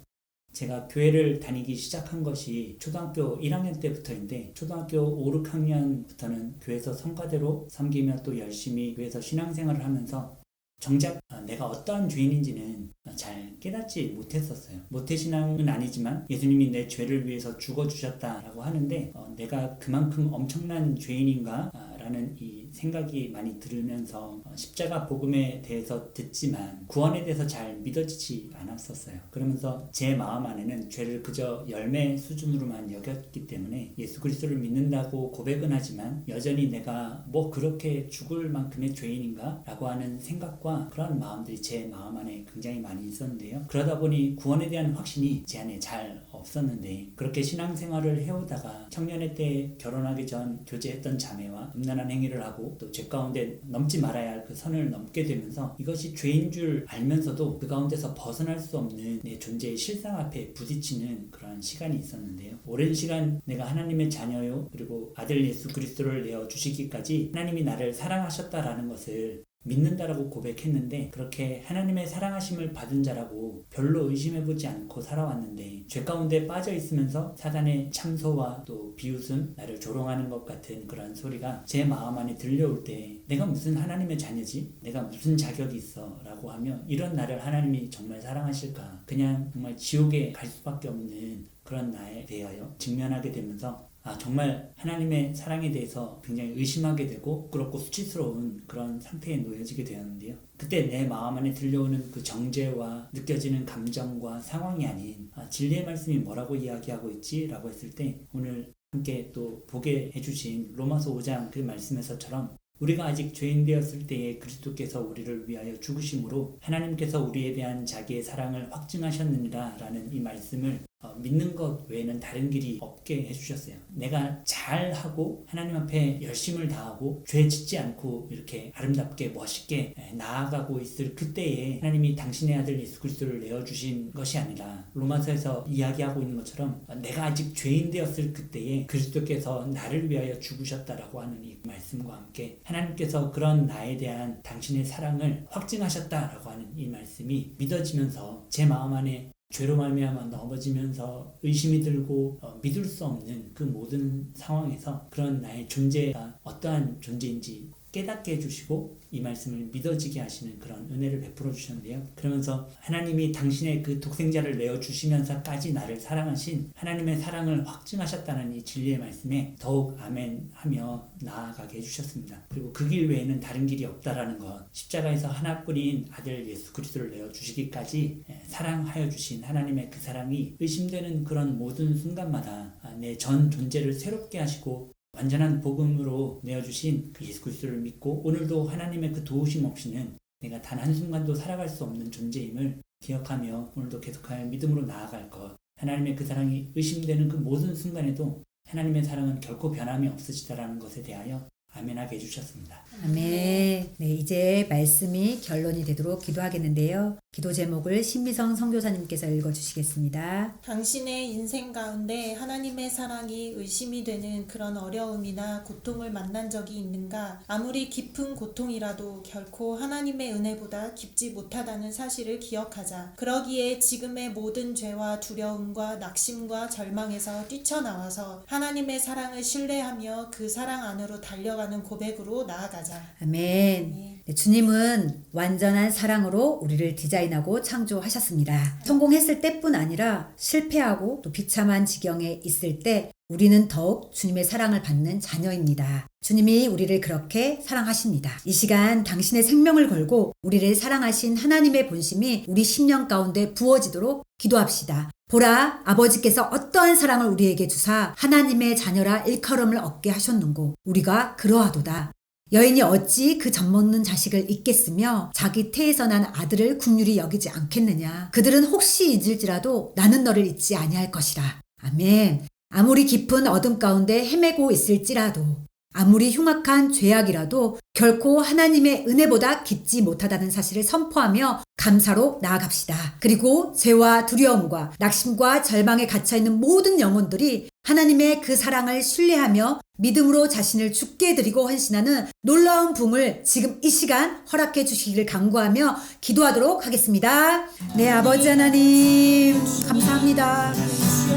제가 교회를 다니기 시작한 것이 초등학교 1학년 때부터인데 초등학교 5, 6학년부터는 교회에서 성가대로 섬기며 또 열심히 교회에서 신앙생활을 하면서 정작 내가 어떠한 죄인인지는 잘 깨닫지 못했었어요. 모태신앙은 아니지만 예수님이 내 죄를 위해서 죽어주셨다라고 하는데 내가 그만큼 엄청난 죄인인가? 라는 이 생각이 많이 들으면서 십자가 복음에 대해서 듣지만 구원에 대해서 잘 믿어지지 않았었어요. 그러면서 제 마음 안에는 죄를 그저 열매 수준으로만 여겼기 때문에 예수 그리스도를 믿는다고 고백은 하지만 여전히 내가 뭐 그렇게 죽을 만큼의 죄인인가? 라고 하는 생각과 그런 마음들이 제 마음 안에 굉장히 많이 있었는데요. 그러다 보니 구원에 대한 확신이 제 안에 잘 없었는데 그렇게 신앙생활을 해오다가 청년회 때 결혼하기 전 교제했던 자매와 음란한 행위를 하고 또 죄 가운데 넘지 말아야 할 그 선을 넘게 되면서 이것이 죄인 줄 알면서도 그 가운데서 벗어날 수 없는 내 존재의 실상 앞에 부딪히는 그런 시간이 있었는데요. 오랜 시간 내가 하나님의 자녀요 그리고 아들 예수 그리스도를 내어 주시기까지 하나님이 나를 사랑하셨다라는 것을 믿는다라고 고백했는데 그렇게 하나님의 사랑하심을 받은 자라고 별로 의심해보지 않고 살아왔는데 죄 가운데 빠져 있으면서 사단의 참소와 또 비웃음, 나를 조롱하는 것 같은 그런 소리가 제 마음 안에 들려올 때 내가 무슨 하나님의 자녀지? 내가 무슨 자격이 있어? 라고 하며 이런 나를 하나님이 정말 사랑하실까? 그냥 정말 지옥에 갈 수밖에 없는 그런 나에 대하여 직면하게 되면서 정말 하나님의 사랑에 대해서 굉장히 의심하게 되고 부끄럽고 수치스러운 그런 상태에 놓여지게 되었는데요. 그때 내 마음 안에 들려오는 그 정죄와 느껴지는 감정과 상황이 아닌 진리의 말씀이 뭐라고 이야기하고 있지? 라고 했을 때 오늘 함께 또 보게 해주신 로마서 5장 그 말씀에서처럼 우리가 아직 죄인 되었을 때에 그리스도께서 우리를 위하여 죽으심으로 하나님께서 우리에 대한 자기의 사랑을 확증하셨느니라 라는 이 말씀을 믿는 것 외에는 다른 길이 없게 해주셨어요. 내가 잘하고 하나님 앞에 열심을 다하고 죄 짓지 않고 이렇게 아름답게 멋있게 나아가고 있을 그때에 하나님이 당신의 아들 예수 그리스도를 내어주신 것이 아니라 로마서에서 이야기하고 있는 것처럼 내가 아직 죄인 되었을 그때에 그리스도께서 나를 위하여 죽으셨다라고 하는 이 말씀과 함께 하나님께서 그런 나에 대한 당신의 사랑을 확증하셨다라고 하는 이 말씀이 믿어지면서 제 마음 안에 죄로 말미암아 넘어지면서 의심이 들고 믿을 수 없는 그 모든 상황에서 그런 나의 존재가 어떠한 존재인지 깨닫게 해주시고 이 말씀을 믿어지게 하시는 그런 은혜를 베풀어 주셨는데요. 그러면서 하나님이 당신의 그 독생자를 내어주시면서까지 나를 사랑하신 하나님의 사랑을 확증하셨다는 이 진리의 말씀에 더욱 아멘하며 나아가게 해주셨습니다. 그리고 그 길 외에는 다른 길이 없다라는 것, 십자가에서 하나뿐인 아들 예수 그리스도를 내어주시기까지 사랑하여 주신 하나님의 그 사랑이 의심되는 그런 모든 순간마다 내 전 존재를 새롭게 하시고 완전한 복음으로 내어주신 그 예수 그리스도를 믿고 오늘도 하나님의 그 도우심 없이는 내가 단 한순간도 살아갈 수 없는 존재임을 기억하며 오늘도 계속하여 믿음으로 나아갈 것, 하나님의 그 사랑이 의심되는 그 모든 순간에도 하나님의 사랑은 결코 변함이 없으시다라는 것에 대하여 아멘하게 해주셨습니다. 아멘. 네, 이제 말씀이 결론이 되도록 기도하겠는데요. 기도 제목을 신미성 선교사님께서 읽어주시겠습니다. 당신의 인생 가운데 하나님의 사랑이 의심이 되는 그런 어려움이나 고통을 만난 적이 있는가? 아무리 깊은 고통이라도 결코 하나님의 은혜보다 깊지 못하다는 사실을 기억하자. 그러기에 지금의 모든 죄와 두려움과 낙심과 절망에서 뛰쳐나와서 하나님의 사랑을 신뢰하며 그 사랑 안으로 달려가는 고백으로 나아가자. 아멘. 네, 주님은 완전한 사랑으로 우리를 디자인하고 창조하셨습니다. 성공했을 때뿐 아니라 실패하고 또 비참한 지경에 있을 때 우리는 더욱 주님의 사랑을 받는 자녀입니다. 주님이 우리를 그렇게 사랑하십니다. 이 시간 당신의 생명을 걸고 우리를 사랑하신 하나님의 본심이 우리 심령 가운데 부어지도록 기도합시다. 보라, 아버지께서 어떠한 사랑을 우리에게 주사 하나님의 자녀라 일컬음을 얻게 하셨는고 우리가 그러하도다. 여인이 어찌 그 젖먹는 자식을 잊겠으며 자기 태에서 난 아들을 긍휼히 여기지 않겠느냐. 그들은 혹시 잊을지라도 나는 너를 잊지 아니할 것이라. 아멘. 아무리 깊은 어둠 가운데 헤매고 있을지라도 아무리 흉악한 죄악이라도 결코 하나님의 은혜보다 깊지 못하다는 사실을 선포하며 감사로 나아갑시다. 그리고 죄와 두려움과 낙심과 절망에 갇혀있는 모든 영혼들이 하나님의 그 사랑을 신뢰하며 믿음으로 자신을 죽게 드리고 헌신하는 놀라운 붕을 지금 이 시간 허락해 주시기를 간구하며 기도하도록 하겠습니다. 네, 아버지 하나님 감사합니다.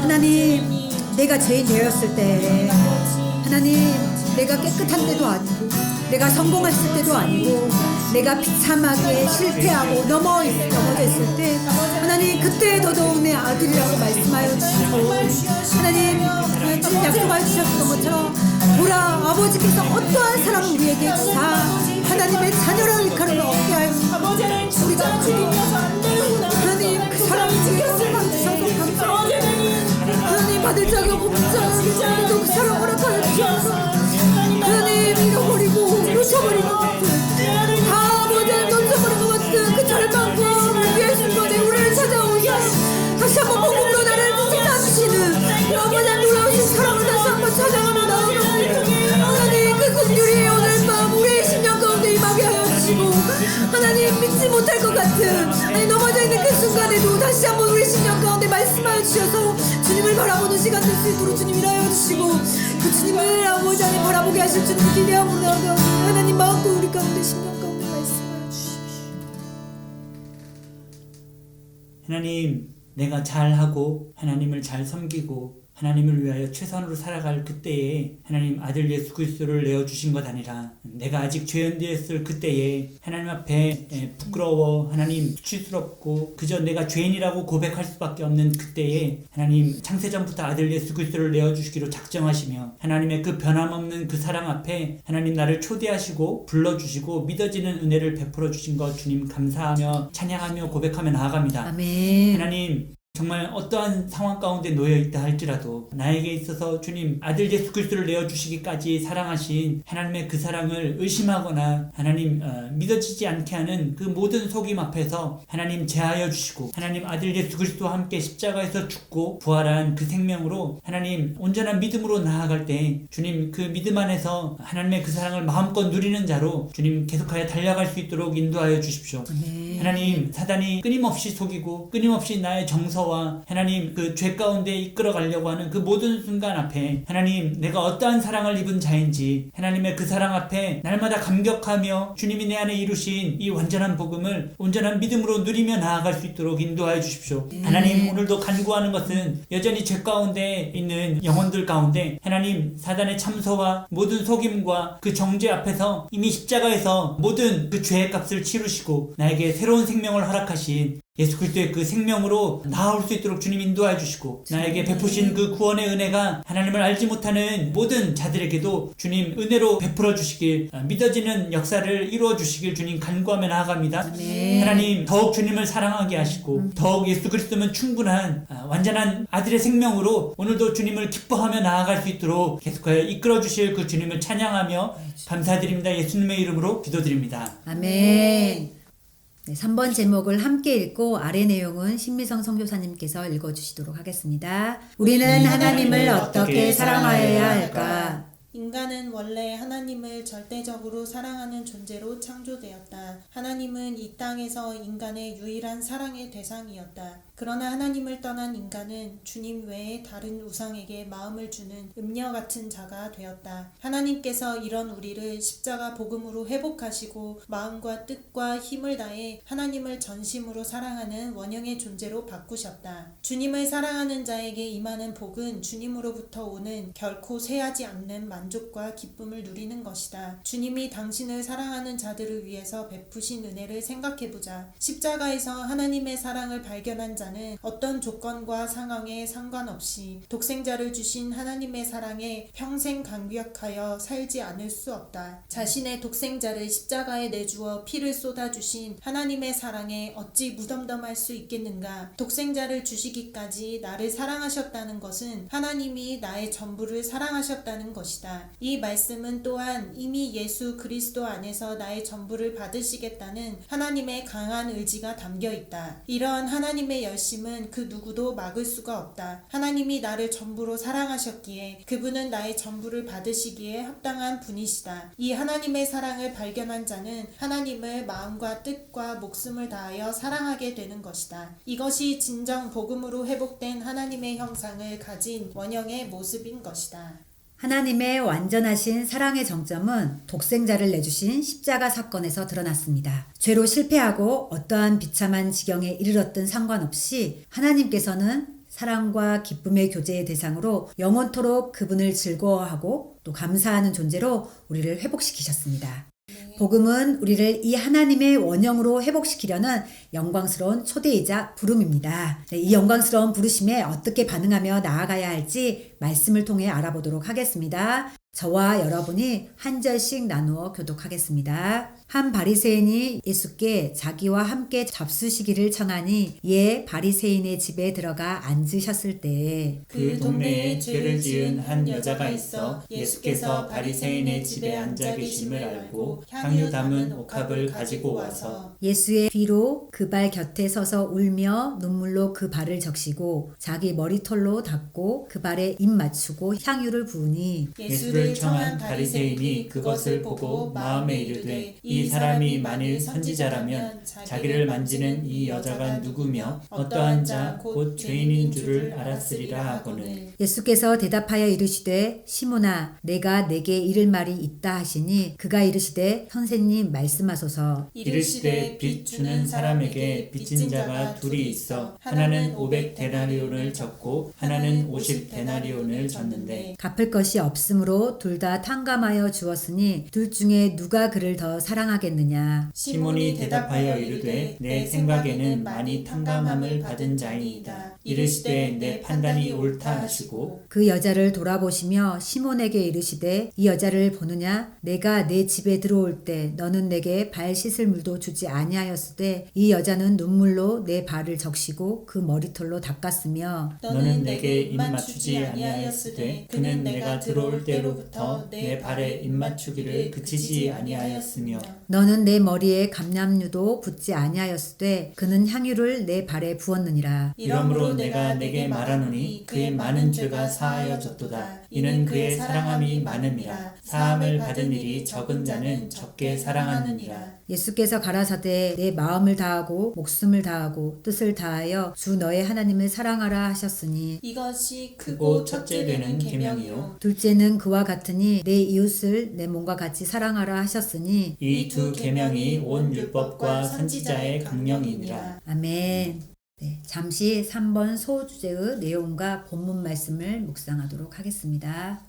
하나님, 내가 죄인 되었을 때 하나님, 내가 깨끗한 때도 아니고 내가 성공했을 때도 아니고 내가 비참하게 실패하고 넘어져 있을 때 하나님, 그때 더더욱 내 아들이라고 말씀하여 주시고 하나님, 지금 약속하여 주셨던 것처럼 보라, 아버지께서 어떠한 사랑을 우리에게 주사 하나님의 자녀라는 일컬음을 얻게 하여 우리가 하나님, 그 사랑을 우리에게 주셔서 감사합니다. 하나님, 받을 자격 없자 그 사랑 허락하여 주셔서 하나님, 잃어버리고 놓쳐버린 것 같은 아버지 놓쳐버린 것 같은 그 절망과 위의 순간에 우리를 찾아오셔 다시 한번 복음으로 나를 찾아주시는 아버지 놀라우신 사랑을 다시 한번 찾아가며 나아갑니다. 하나님, 그 긍휼이 오늘 밤 우리의 심령 가운데 임하게 하여 주시고 하나님, 믿지 못할 것 같은 아니 넘어져 있는 그 순간에도 다시 한번 우리 심령 가운데 말씀하여 주셔서 주님을 바라보는 시간 될 수 있도록 주님이 하여 주시고 그 주님을 아버지 안에 바라보게 하실 주님을 기대하고 나아가오니 하나님, 마음껏 우리 가운데 심령 가운데 말씀하여 주십시오. 하나님, 내가 잘하고 하나님을 잘 섬기고 하나님을 위하여 최선으로 살아갈 그때에 하나님 아들 예수 그리스도를 내어주신 것 아니라 내가 아직 죄인되었을 그때에 하나님 앞에 부끄러워 하나님 수치스럽고 그저 내가 죄인이라고 고백할 수밖에 없는 그때에 하나님 창세전부터 아들 예수 그리스도를 내어주시기로 작정하시며 하나님의 그 변함없는 그 사랑 앞에 하나님 나를 초대하시고 불러주시고 믿어지는 은혜를 베풀어 주신 것 주님 감사하며 찬양하며 고백하며 나아갑니다. 아멘. 하나님, 정말 어떠한 상황 가운데 놓여 있다 할지라도 나에게 있어서 주님 아들 예수 그리스도를 내어주시기까지 사랑하신 하나님의 그 사랑을 의심하거나 하나님 믿어지지 않게 하는 그 모든 속임 앞에서 하나님 제하여 주시고 하나님 아들 예수 그리스도와 함께 십자가에서 죽고 부활한 그 생명으로 하나님 온전한 믿음으로 나아갈 때 주님 그 믿음 안에서 하나님의 그 사랑을 마음껏 누리는 자로 주님 계속하여 달려갈 수 있도록 인도하여 주십시오. 아멘. 하나님 사단이 끊임없이 속이고 끊임없이 나의 정서와 하나님 그 죄 가운데 이끌어 가려고 하는 그 모든 순간 앞에 하나님 내가 어떠한 사랑을 입은 자인지 하나님의 그 사랑 앞에 날마다 감격하며 주님이 내 안에 이루신 이 완전한 복음을 온전한 믿음으로 누리며 나아갈 수 있도록 인도하여 주십시오. 하나님 오늘도 간구하는 것은 여전히 죄 가운데 있는 영혼들 가운데 하나님 사단의 참소와 모든 속임과 그 정죄 앞에서 이미 십자가에서 모든 그 죄의 값을 치르시고 나에게 새로운 생명을 허락하신 예수 그리스도의 그 생명으로 나아올 수 있도록 주님 인도해 주시고 나에게 베푸신 그 구원의 은혜가 하나님을 알지 못하는 모든 자들에게도 주님 은혜로 베풀어 주시길 믿어지는 역사를 이루어 주시길 주님 간구하며 나아갑니다. 아멘. 하나님 더욱 주님을 사랑하게 하시고 더욱 예수 그리스도면 충분한 완전한 아들의 생명으로 오늘도 주님을 기뻐하며 나아갈 수 있도록 계속하여 이끌어 주실 그 주님을 찬양하며 감사드립니다. 예수님의 이름으로 기도드립니다. 아멘. 네, 3번 제목을 함께 읽고 아래 내용은 신미성 선교사님께서 읽어주시도록 하겠습니다. 우리는 하나님을 어떻게 사랑하여야 할까? 인간은 원래 하나님을 절대적으로 사랑하는 존재로 창조되었다. 하나님은 이 땅에서 인간의 유일한 사랑의 대상이었다. 그러나 하나님을 떠난 인간은 주님 외에 다른 우상에게 마음을 주는 음녀 같은 자가 되었다. 하나님께서 이런 우리를 십자가 복음으로 회복하시고 마음과 뜻과 힘을 다해 하나님을 전심으로 사랑하는 원형의 존재로 바꾸셨다. 주님을 사랑하는 자에게 임하는 복은 주님으로부터 오는 결코 쇠하지 않는 만족과 기쁨을 누리는 것이다. 주님이 당신을 사랑하는 자들을 위해서 베푸신 은혜를 생각해보자. 십자가에서 하나님의 사랑을 발견한 자는 어떤 조건과 상황에 상관없이 독생자를 주신 하나님의 사랑에 평생 감격하여 살지 않을 수 없다. 자신의 독생자를 십자가에 내주어 피를 쏟아주신 하나님의 사랑에 어찌 무덤덤할 수 있겠는가? 독생자를 주시기까지 나를 사랑하셨다는 것은 하나님이 나의 전부를 사랑하셨다는 것이다. 이 말씀은 또한 이미 예수 그리스도 안에서 나의 전부를 받으시겠다는 하나님의 강한 의지가 담겨 있다. 이러한 하나님의 열심은 그 누구도 막을 수가 없다. 하나님이 나를 전부로 사랑하셨기에 그분은 나의 전부를 받으시기에 합당한 분이시다. 이 하나님의 사랑을 발견한 자는 하나님을 마음과 뜻과 목숨을 다하여 사랑하게 되는 것이다. 이것이 진정 복음으로 회복된 하나님의 형상을 가진 원형의 모습인 것이다. 하나님의 완전하신 사랑의 정점은 독생자를 내주신 십자가 사건에서 드러났습니다. 죄로 실패하고 어떠한 비참한 지경에 이르렀든 상관없이 하나님께서는 사랑과 기쁨의 교제의 대상으로 영원토록 그분을 즐거워하고 또 감사하는 존재로 우리를 회복시키셨습니다. 복음은 우리를 이 하나님의 원형으로 회복시키려는 영광스러운 초대이자 부름입니다. 이 영광스러운 부르심에 어떻게 반응하며 나아가야 할지 말씀을 통해 알아보도록 하겠습니다. 저와 여러분이 한 절씩 나누어 교독하겠습니다. 한 바리새인이 예수께 자기와 함께 잡수시기를 청하니 이에 바리새인의 집에 들어가 앉으셨을 때 그 동네에 죄를 지은 한 여자가 있어 예수께서 바리새인의 집에 앉아 계심을 알고 향유 담은 옥합을 가지고 와서 예수의 뒤로 그 발 곁에 서서 울며 눈물로 그 발을 적시고 자기 머리털로 닦고 그 발에 입 맞추고 향유를 부으니 예수를 청한 바리새인이 그것을 보고 마음에 이르되 이 사람이 만일 선지자라면 자기를 만지는 이 여자가 누구며 어떠한 자 곧 죄인인 줄을 알았으리라 하거늘. 예수께서 대답하여 이르시되 시몬아 내가 내게 이를 말이 있다 하시니 그가 이르시되 선생님 말씀하소서. 이르시되 빚 주는 사람에게 빚진 자가 둘이 있어 하나는 500데나리온을 졌고 하나는 50데나리온을 졌는데 갚을 것이 없으므로 둘 다 탕감하여 주었으니 둘 중에 누가 그를 더 사랑하였느냐 사랑하겠느냐. 시몬이 대답하여 이르되 내 생각에는 많이 탕감함을 받은 자이니이다. 이르시되 내 판단이 옳다 하시고 그 여자를 돌아보시며 시몬에게 이르시되 이 여자를 보느냐. 내가 내 집에 들어올 때 너는 내게 발 씻을 물도 주지 아니하였으되 이 여자는 눈물로 내 발을 적시고 그 머리털로 닦았으며 너는 내게 입맞추지 아니하였으되 그는 내가 들어올 때로부터 내 발에 입맞추기를 그치지 아니하였으며 너는 내 머리에 감람류도 붓지 아니하였으되 그는 향유를 내 발에 부었느니라. 이러므로 내가 내게 말하노니 그의 많은 죄가 사하여졌도다. 이는 그의 사랑함이 많음이라. 사함을 받은 일이 적은 자는 적게 사랑하느니라. 예수께서 가라사대 내 마음을 다하고 목숨을 다하고 뜻을 다하여 주 너의 하나님을 사랑하라 하셨으니 이것이 크고 첫째 되는 계명이요 둘째는 그와 같으니 내 이웃을 내 몸과 같이 사랑하라 하셨으니 이 두 계명이 온 율법과 선지자의 강령이니라. 아멘. 네, 잠시 3번 소주제의 내용과 본문 말씀을 묵상하도록 하겠습니다.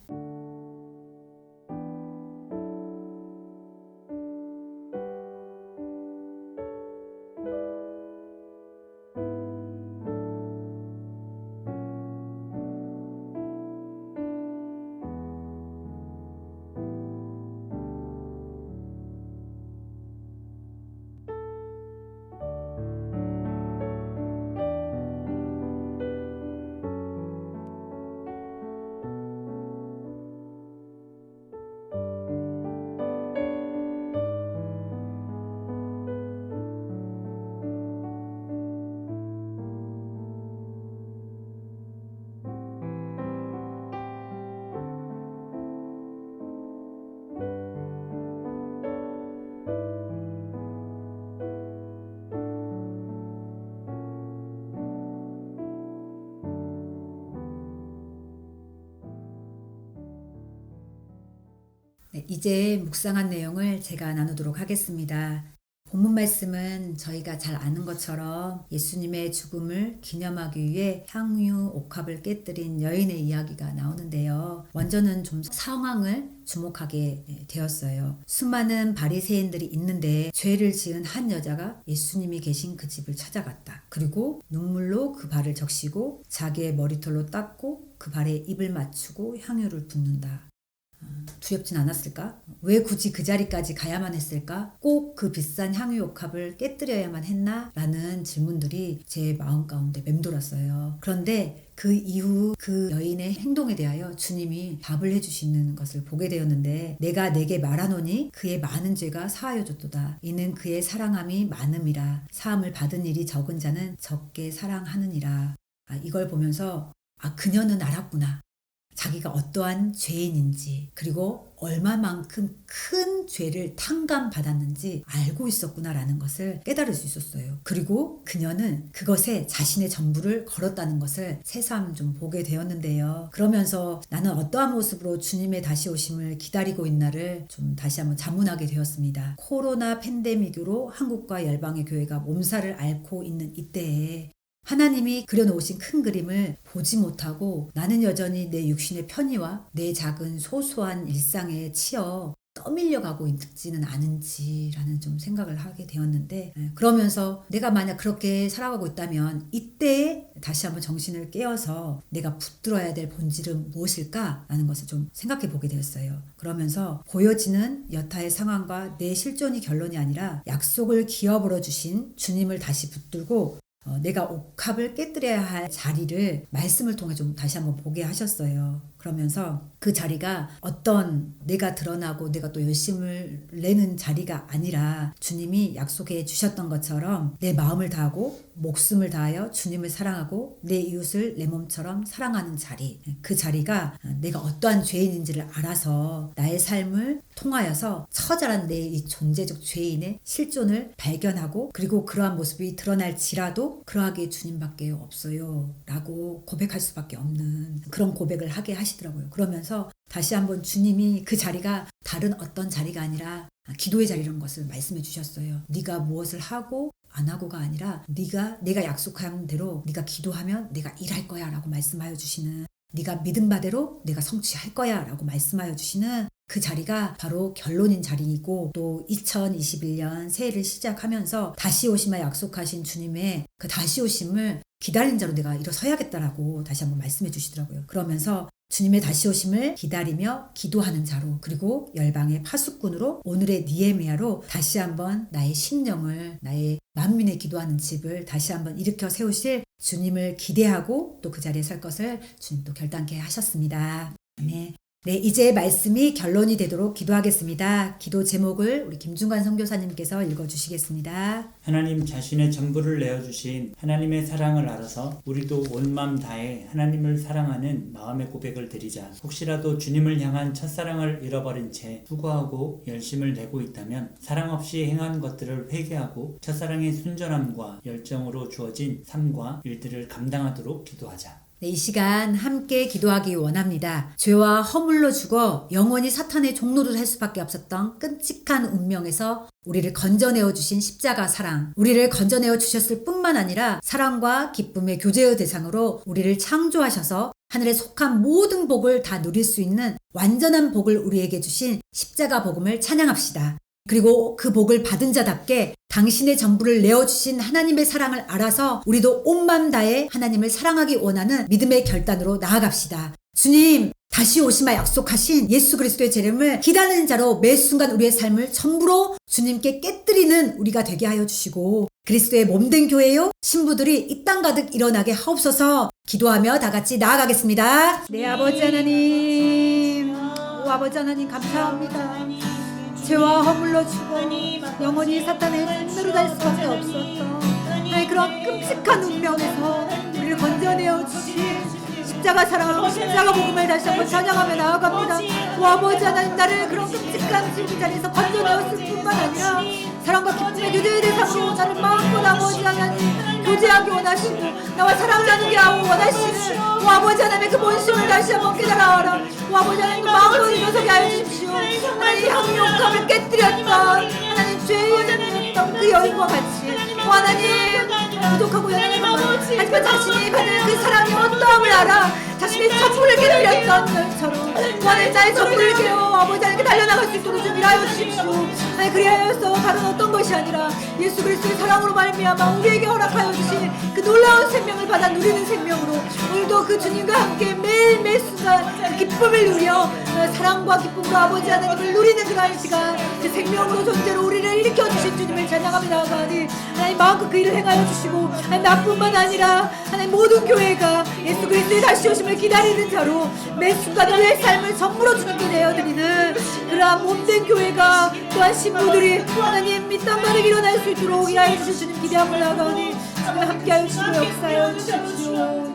네, 이제 묵상한 내용을 제가 나누도록 하겠습니다. 본문 말씀은 저희가 잘 아는 것처럼 예수님의 죽음을 기념하기 위해 향유 옥합을 깨뜨린 여인의 이야기가 나오는데요. 먼저는 좀 상황을 주목하게 되었어요. 수많은 바리새인들이 있는데 죄를 지은 한 여자가 예수님이 계신 그 집을 찾아갔다. 그리고 눈물로 그 발을 적시고 자기의 머리털로 닦고 그 발에 입을 맞추고 향유를 붓는다. 두렵진 않았을까? 왜 굳이 그 자리까지 가야만 했을까? 꼭 그 비싼 향유 옥합을 깨뜨려야만 했나? 라는 질문들이 제 마음 가운데 맴돌았어요. 그런데 그 이후 그 여인의 행동에 대하여 주님이 답을 해주시는 것을 보게 되었는데 내가 내게 말하노니 그의 많은 죄가 사하여졌도다. 이는 그의 사랑함이 많음이라. 사함을 받은 일이 적은 자는 적게 사랑하느니라. 이걸 보면서 그녀는 알았구나. 자기가 어떠한 죄인인지 그리고 얼마만큼 큰 죄를 탕감받았는지 알고 있었구나라는 것을 깨달을 수 있었어요. 그리고 그녀는 그것에 자신의 전부를 걸었다는 것을 새삼 좀 보게 되었는데요. 그러면서 나는 어떠한 모습으로 주님의 다시 오심을 기다리고 있나를 좀 다시 한번 자문하게 되었습니다. 코로나 팬데믹으로 한국과 열방의 교회가 몸살을 앓고 있는 이때에 하나님이 그려놓으신 큰 그림을 보지 못하고 나는 여전히 내 육신의 편의와 내 작은 소소한 일상에 치여 떠밀려가고 있지는 않은지라는 좀 생각을 하게 되었는데 그러면서 내가 만약 그렇게 살아가고 있다면 이때에 다시 한번 정신을 깨어서 내가 붙들어야 될 본질은 무엇일까라는 것을 좀 생각해 보게 되었어요. 그러면서 보여지는 여타의 상황과 내 실존이 결론이 아니라 약속을 기업으로 주신 주님을 다시 붙들고 내가 옥합을 깨뜨려야 할 자리를 말씀을 통해 좀 다시 한번 보게 하셨어요. 그러면서 그 자리가 어떤 내가 드러나고 내가 또 열심을 내는 자리가 아니라 주님이 약속해 주셨던 것처럼 내 마음을 다하고 목숨을 다하여 주님을 사랑하고 내 이웃을 내 몸처럼 사랑하는 자리. 그 자리가 내가 어떠한 죄인인지를 알아서 나의 삶을 통하여서 처절한 내 이 존재적 죄인의 실존을 발견하고 그리고 그러한 모습이 드러날지라도 그러하게 주님밖에 없어요 라고 고백할 수밖에 없는 그런 고백을 하게 하시더라고요. 그러면서 다시 한번 주님이 그 자리가 다른 어떤 자리가 아니라 기도의 자리라는 것을 말씀해 주셨어요. 네가 무엇을 하고 안 하고가 아니라 내가 약속한 대로 네가 기도하면 내가 일할 거야 라고 말씀하여 주시는 네가 믿은 바대로 내가 성취할 거야 라고 말씀하여 주시는 그 자리가 바로 결론인 자리이고 또 2021년 새해를 시작하면서 다시 오시마 약속하신 주님의 그 다시 오심을 기다린 자로 내가 일어서야겠다라고 다시 한번 말씀해 주시더라고요. 그러면서 주님의 다시 오심을 기다리며 기도하는 자로 그리고 열방의 파수꾼으로 오늘의 니에미야로 다시 한번 나의 심령을 나의 만민의 기도하는 집을 다시 한번 일으켜 세우실 주님을 기대하고 또 그 자리에 설 것을 주님도 결단케 하셨습니다. 아멘. 네, 이제 말씀이 결론이 되도록 기도하겠습니다. 기도 제목을 우리 김중관 선교사님께서 읽어주시겠습니다. 하나님 자신의 전부를 내어주신 하나님의 사랑을 알아서 우리도 온 마음 다해 하나님을 사랑하는 마음의 고백을 드리자. 혹시라도 주님을 향한 첫사랑을 잃어버린 채 수고하고 열심을 내고 있다면 사랑 없이 행한 것들을 회개하고 첫사랑의 순전함과 열정으로 주어진 삶과 일들을 감당하도록 기도하자. 네, 이 시간 함께 기도하기 원합니다. 죄와 허물로 죽어 영원히 사탄의 종노릇을 할 수밖에 없었던 끔찍한 운명에서 우리를 건져내어 주신 십자가 사랑, 우리를 건져내어 주셨을 뿐만 아니라 사랑과 기쁨의 교제의 대상으로 우리를 창조하셔서 하늘에 속한 모든 복을 다 누릴 수 있는 완전한 복을 우리에게 주신 십자가 복음을 찬양합시다. 그리고 그 복을 받은 자답게 당신의 전부를 내어주신 하나님의 사랑을 알아서 우리도 온 마음 다해 하나님을 사랑하기 원하는 믿음의 결단으로 나아갑시다. 주님, 다시 오시마 약속하신 예수 그리스도의 재림을 기다리는 자로 매 순간 우리의 삶을 전부로 주님께 깨뜨리는 우리가 되게 하여 주시고 그리스도의 몸된 교회요 신부들이 이 땅 가득 일어나게 하옵소서. 기도하며 다 같이 나아가겠습니다. 네, 아버지 하나님, 오 아버지 하나님 감사합니다. 죄와 허물로 죽어 영원히 사탄의 손으로 갈 수밖에 없었던 하나님 그런 끔찍한 운명에서 우리를 건져내어 주신 십자가 사랑하고 십자가 복음을 다시 한번 찬양하며 나아갑니다. 오 아버지 하나님 나를 그런 끔찍한 질문 자리에서 건져내었을 뿐만 아니라 사랑과 기쁨의 교제의 대상으로 나를 마음껏 아버지 하나님 교제하기 원하시고 나와 사랑 나누게 하고 원하시는 오 아버지 하나님의 그 본심을 다시 한번 깨달아라. 오 아버지 하나님 그 마음으로 일어서게 하여 주십시오. 하나님 향유옥함을 깨뜨렸던 하나님 죄인이었던 그 여인과 같이 오 하나님 부족하고 연약한 하지만 자신이 받은 그 사랑이 어떠함을 알아 자신의 전부를 깨뜨렸던 여인처럼 하나님 나의 전부를 깨워 아버지 하나님께 달려나갈 수 있도록 좀 일하여 주십시오. 하나님 그리하여서 다른 어떤 것이 아니라 예수 그리스도의 사랑으로 말미암아 우리에게 허락하여 주신 그 놀라운 생명을 받아 누리는 생명으로 오늘도 그 주님과 함께 매일매일 순간 그 기쁨을 누려 사랑과 기쁨으로 아버지 하나님을 누리는 그러한 시간 그 생명으로 존재로 우리를 일으켜 주신 주님을 찬양하며 나아가니 하나님 마음껏 그 일을 행하여 주시고 하나님 나뿐만 아니라 하나님 모든 교회가 예수 그리스도의 다시 오심을 기다리는 자로 매 순간 우리의 삶을 전부로 주님께 내어드리는 그러한 몸된 교회가 또한 신부들이 하나님 이 땅 가득 일어날 수 있도록 일하여 주실 주님 기대하며 나아가니 주님 함께하여 주시고 역사하여 주십시오.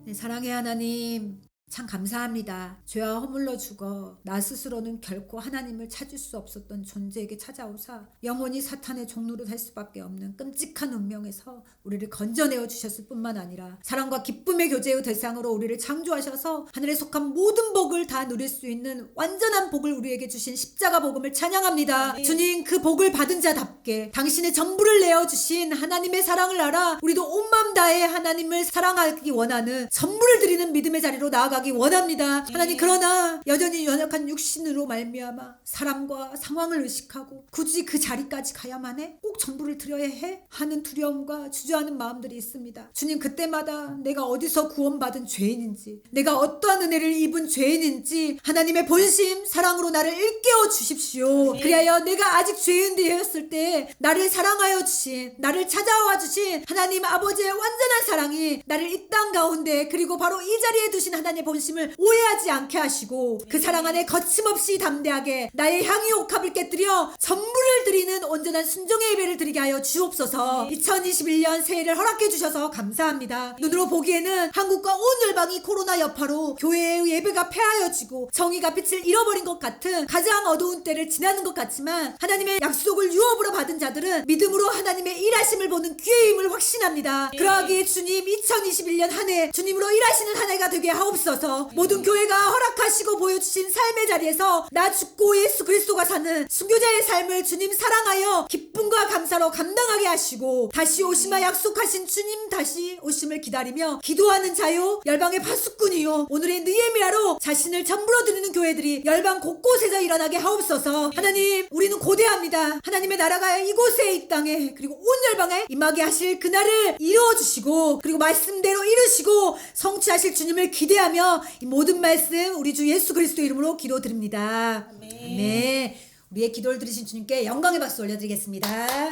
네, 사랑의 하나님 참 감사합니다. 죄와 허물로 죽어 나 스스로는 결코 하나님을 찾을 수 없었던 존재에게 찾아오사 영원히 사탄의 종노릇 할 수밖에 없는 끔찍한 운명에서 우리를 건져내어 주셨을 뿐만 아니라 사랑과 기쁨의 교제의 대상으로 우리를 창조하셔서 하늘에 속한 모든 복을 다 누릴 수 있는 완전한 복을 우리에게 주신 십자가 복음을 찬양합니다. 주님 그 복을 받은 자답게 당신의 전부를 내어주신 하나님의 사랑을 알아 우리도 온 마음 다해 하나님을 사랑하기 원하는 전부를 드리는 믿음의 자리로 나아가기 원합니다. 하나님 그러나 여전히 연약한 육신으로 말미암아 사람과 상황을 의식하고 굳이 그 자리까지 가야만 해? 꼭 전부를 드려야 해? 하는 두려움과 주저하는 마음들이 있습니다. 주님 그때마다 내가 어디서 구원받은 죄인인지 내가 어떠한 은혜를 입은 죄인인지 하나님의 본심 사랑으로 나를 일깨워 주십시오. 그리하여 내가 아직 죄인 되었을 때 나를 사랑하여 주신 나를 찾아와 주신 하나님 아버지의 완전한 사랑이 나를 이 땅 가운데 그리고 바로 이 자리에 두신 하나님의 본심을 오해하지 않게 하시고 그 사랑 안에 거침없이 담대하게 나의 향유옥합을 깨뜨려 전부를 드리는 온전한 순종의 예배를 드리게 하여 주옵소서. 2021년 새해를 허락해 주셔서 감사합니다. 눈으로 보기에는 한국과 온 열방이 코로나 여파로 교회의 예배가 폐하여지고 정의가 빛을 잃어버린 것 같은 가장 어두운 때를 지나는 것 같지만 하나님의 약속을 유업으로 받은 자들은 믿음으로 하나님의 일하심을 보는 귀의 힘을 확신합니다. 그러하기에 주님 2021년 한 해 주님으로 일하시는 한 해가 되게 하옵소서. 하옵소서. 모든 교회가 허락하시고 보여주신 삶의 자리에서 나 죽고 예수 그리스도가 사는 순교자의 삶을 주님 사랑하여 기쁨과 감사로 감당하게 하시고 다시 오시마 약속하신 주님 다시 오심을 기다리며 기도하는 자요 열방의 파수꾼이요 오늘의 느헤미야로 자신을 전부로 드리는 교회들이 열방 곳곳에서 일어나게 하옵소서. 하나님 우리는 고대합니다. 하나님의 나라가 이곳에 이 땅에 그리고 온 열방에 임하게 하실 그날을 이루어주시고 그리고 말씀대로 이루시고 성취하실 주님을 기대하며 이 모든 말씀 우리 주 예수 그리스도 이름으로 기도드립니다. 아멘. 우리의 기도를 들으신 주님께 영광의 박수 올려드리겠습니다.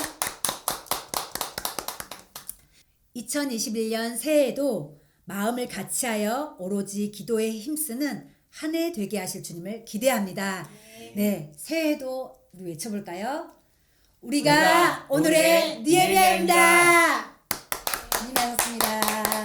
2021년 새해에도 마음을 같이하여 오로지 기도에 힘쓰는 한 해 되게 하실 주님을 기대합니다. 네, 새해에도 우리 외쳐볼까요? 우리가 오늘의 느헤미야입니다. 주님 하셨습니다.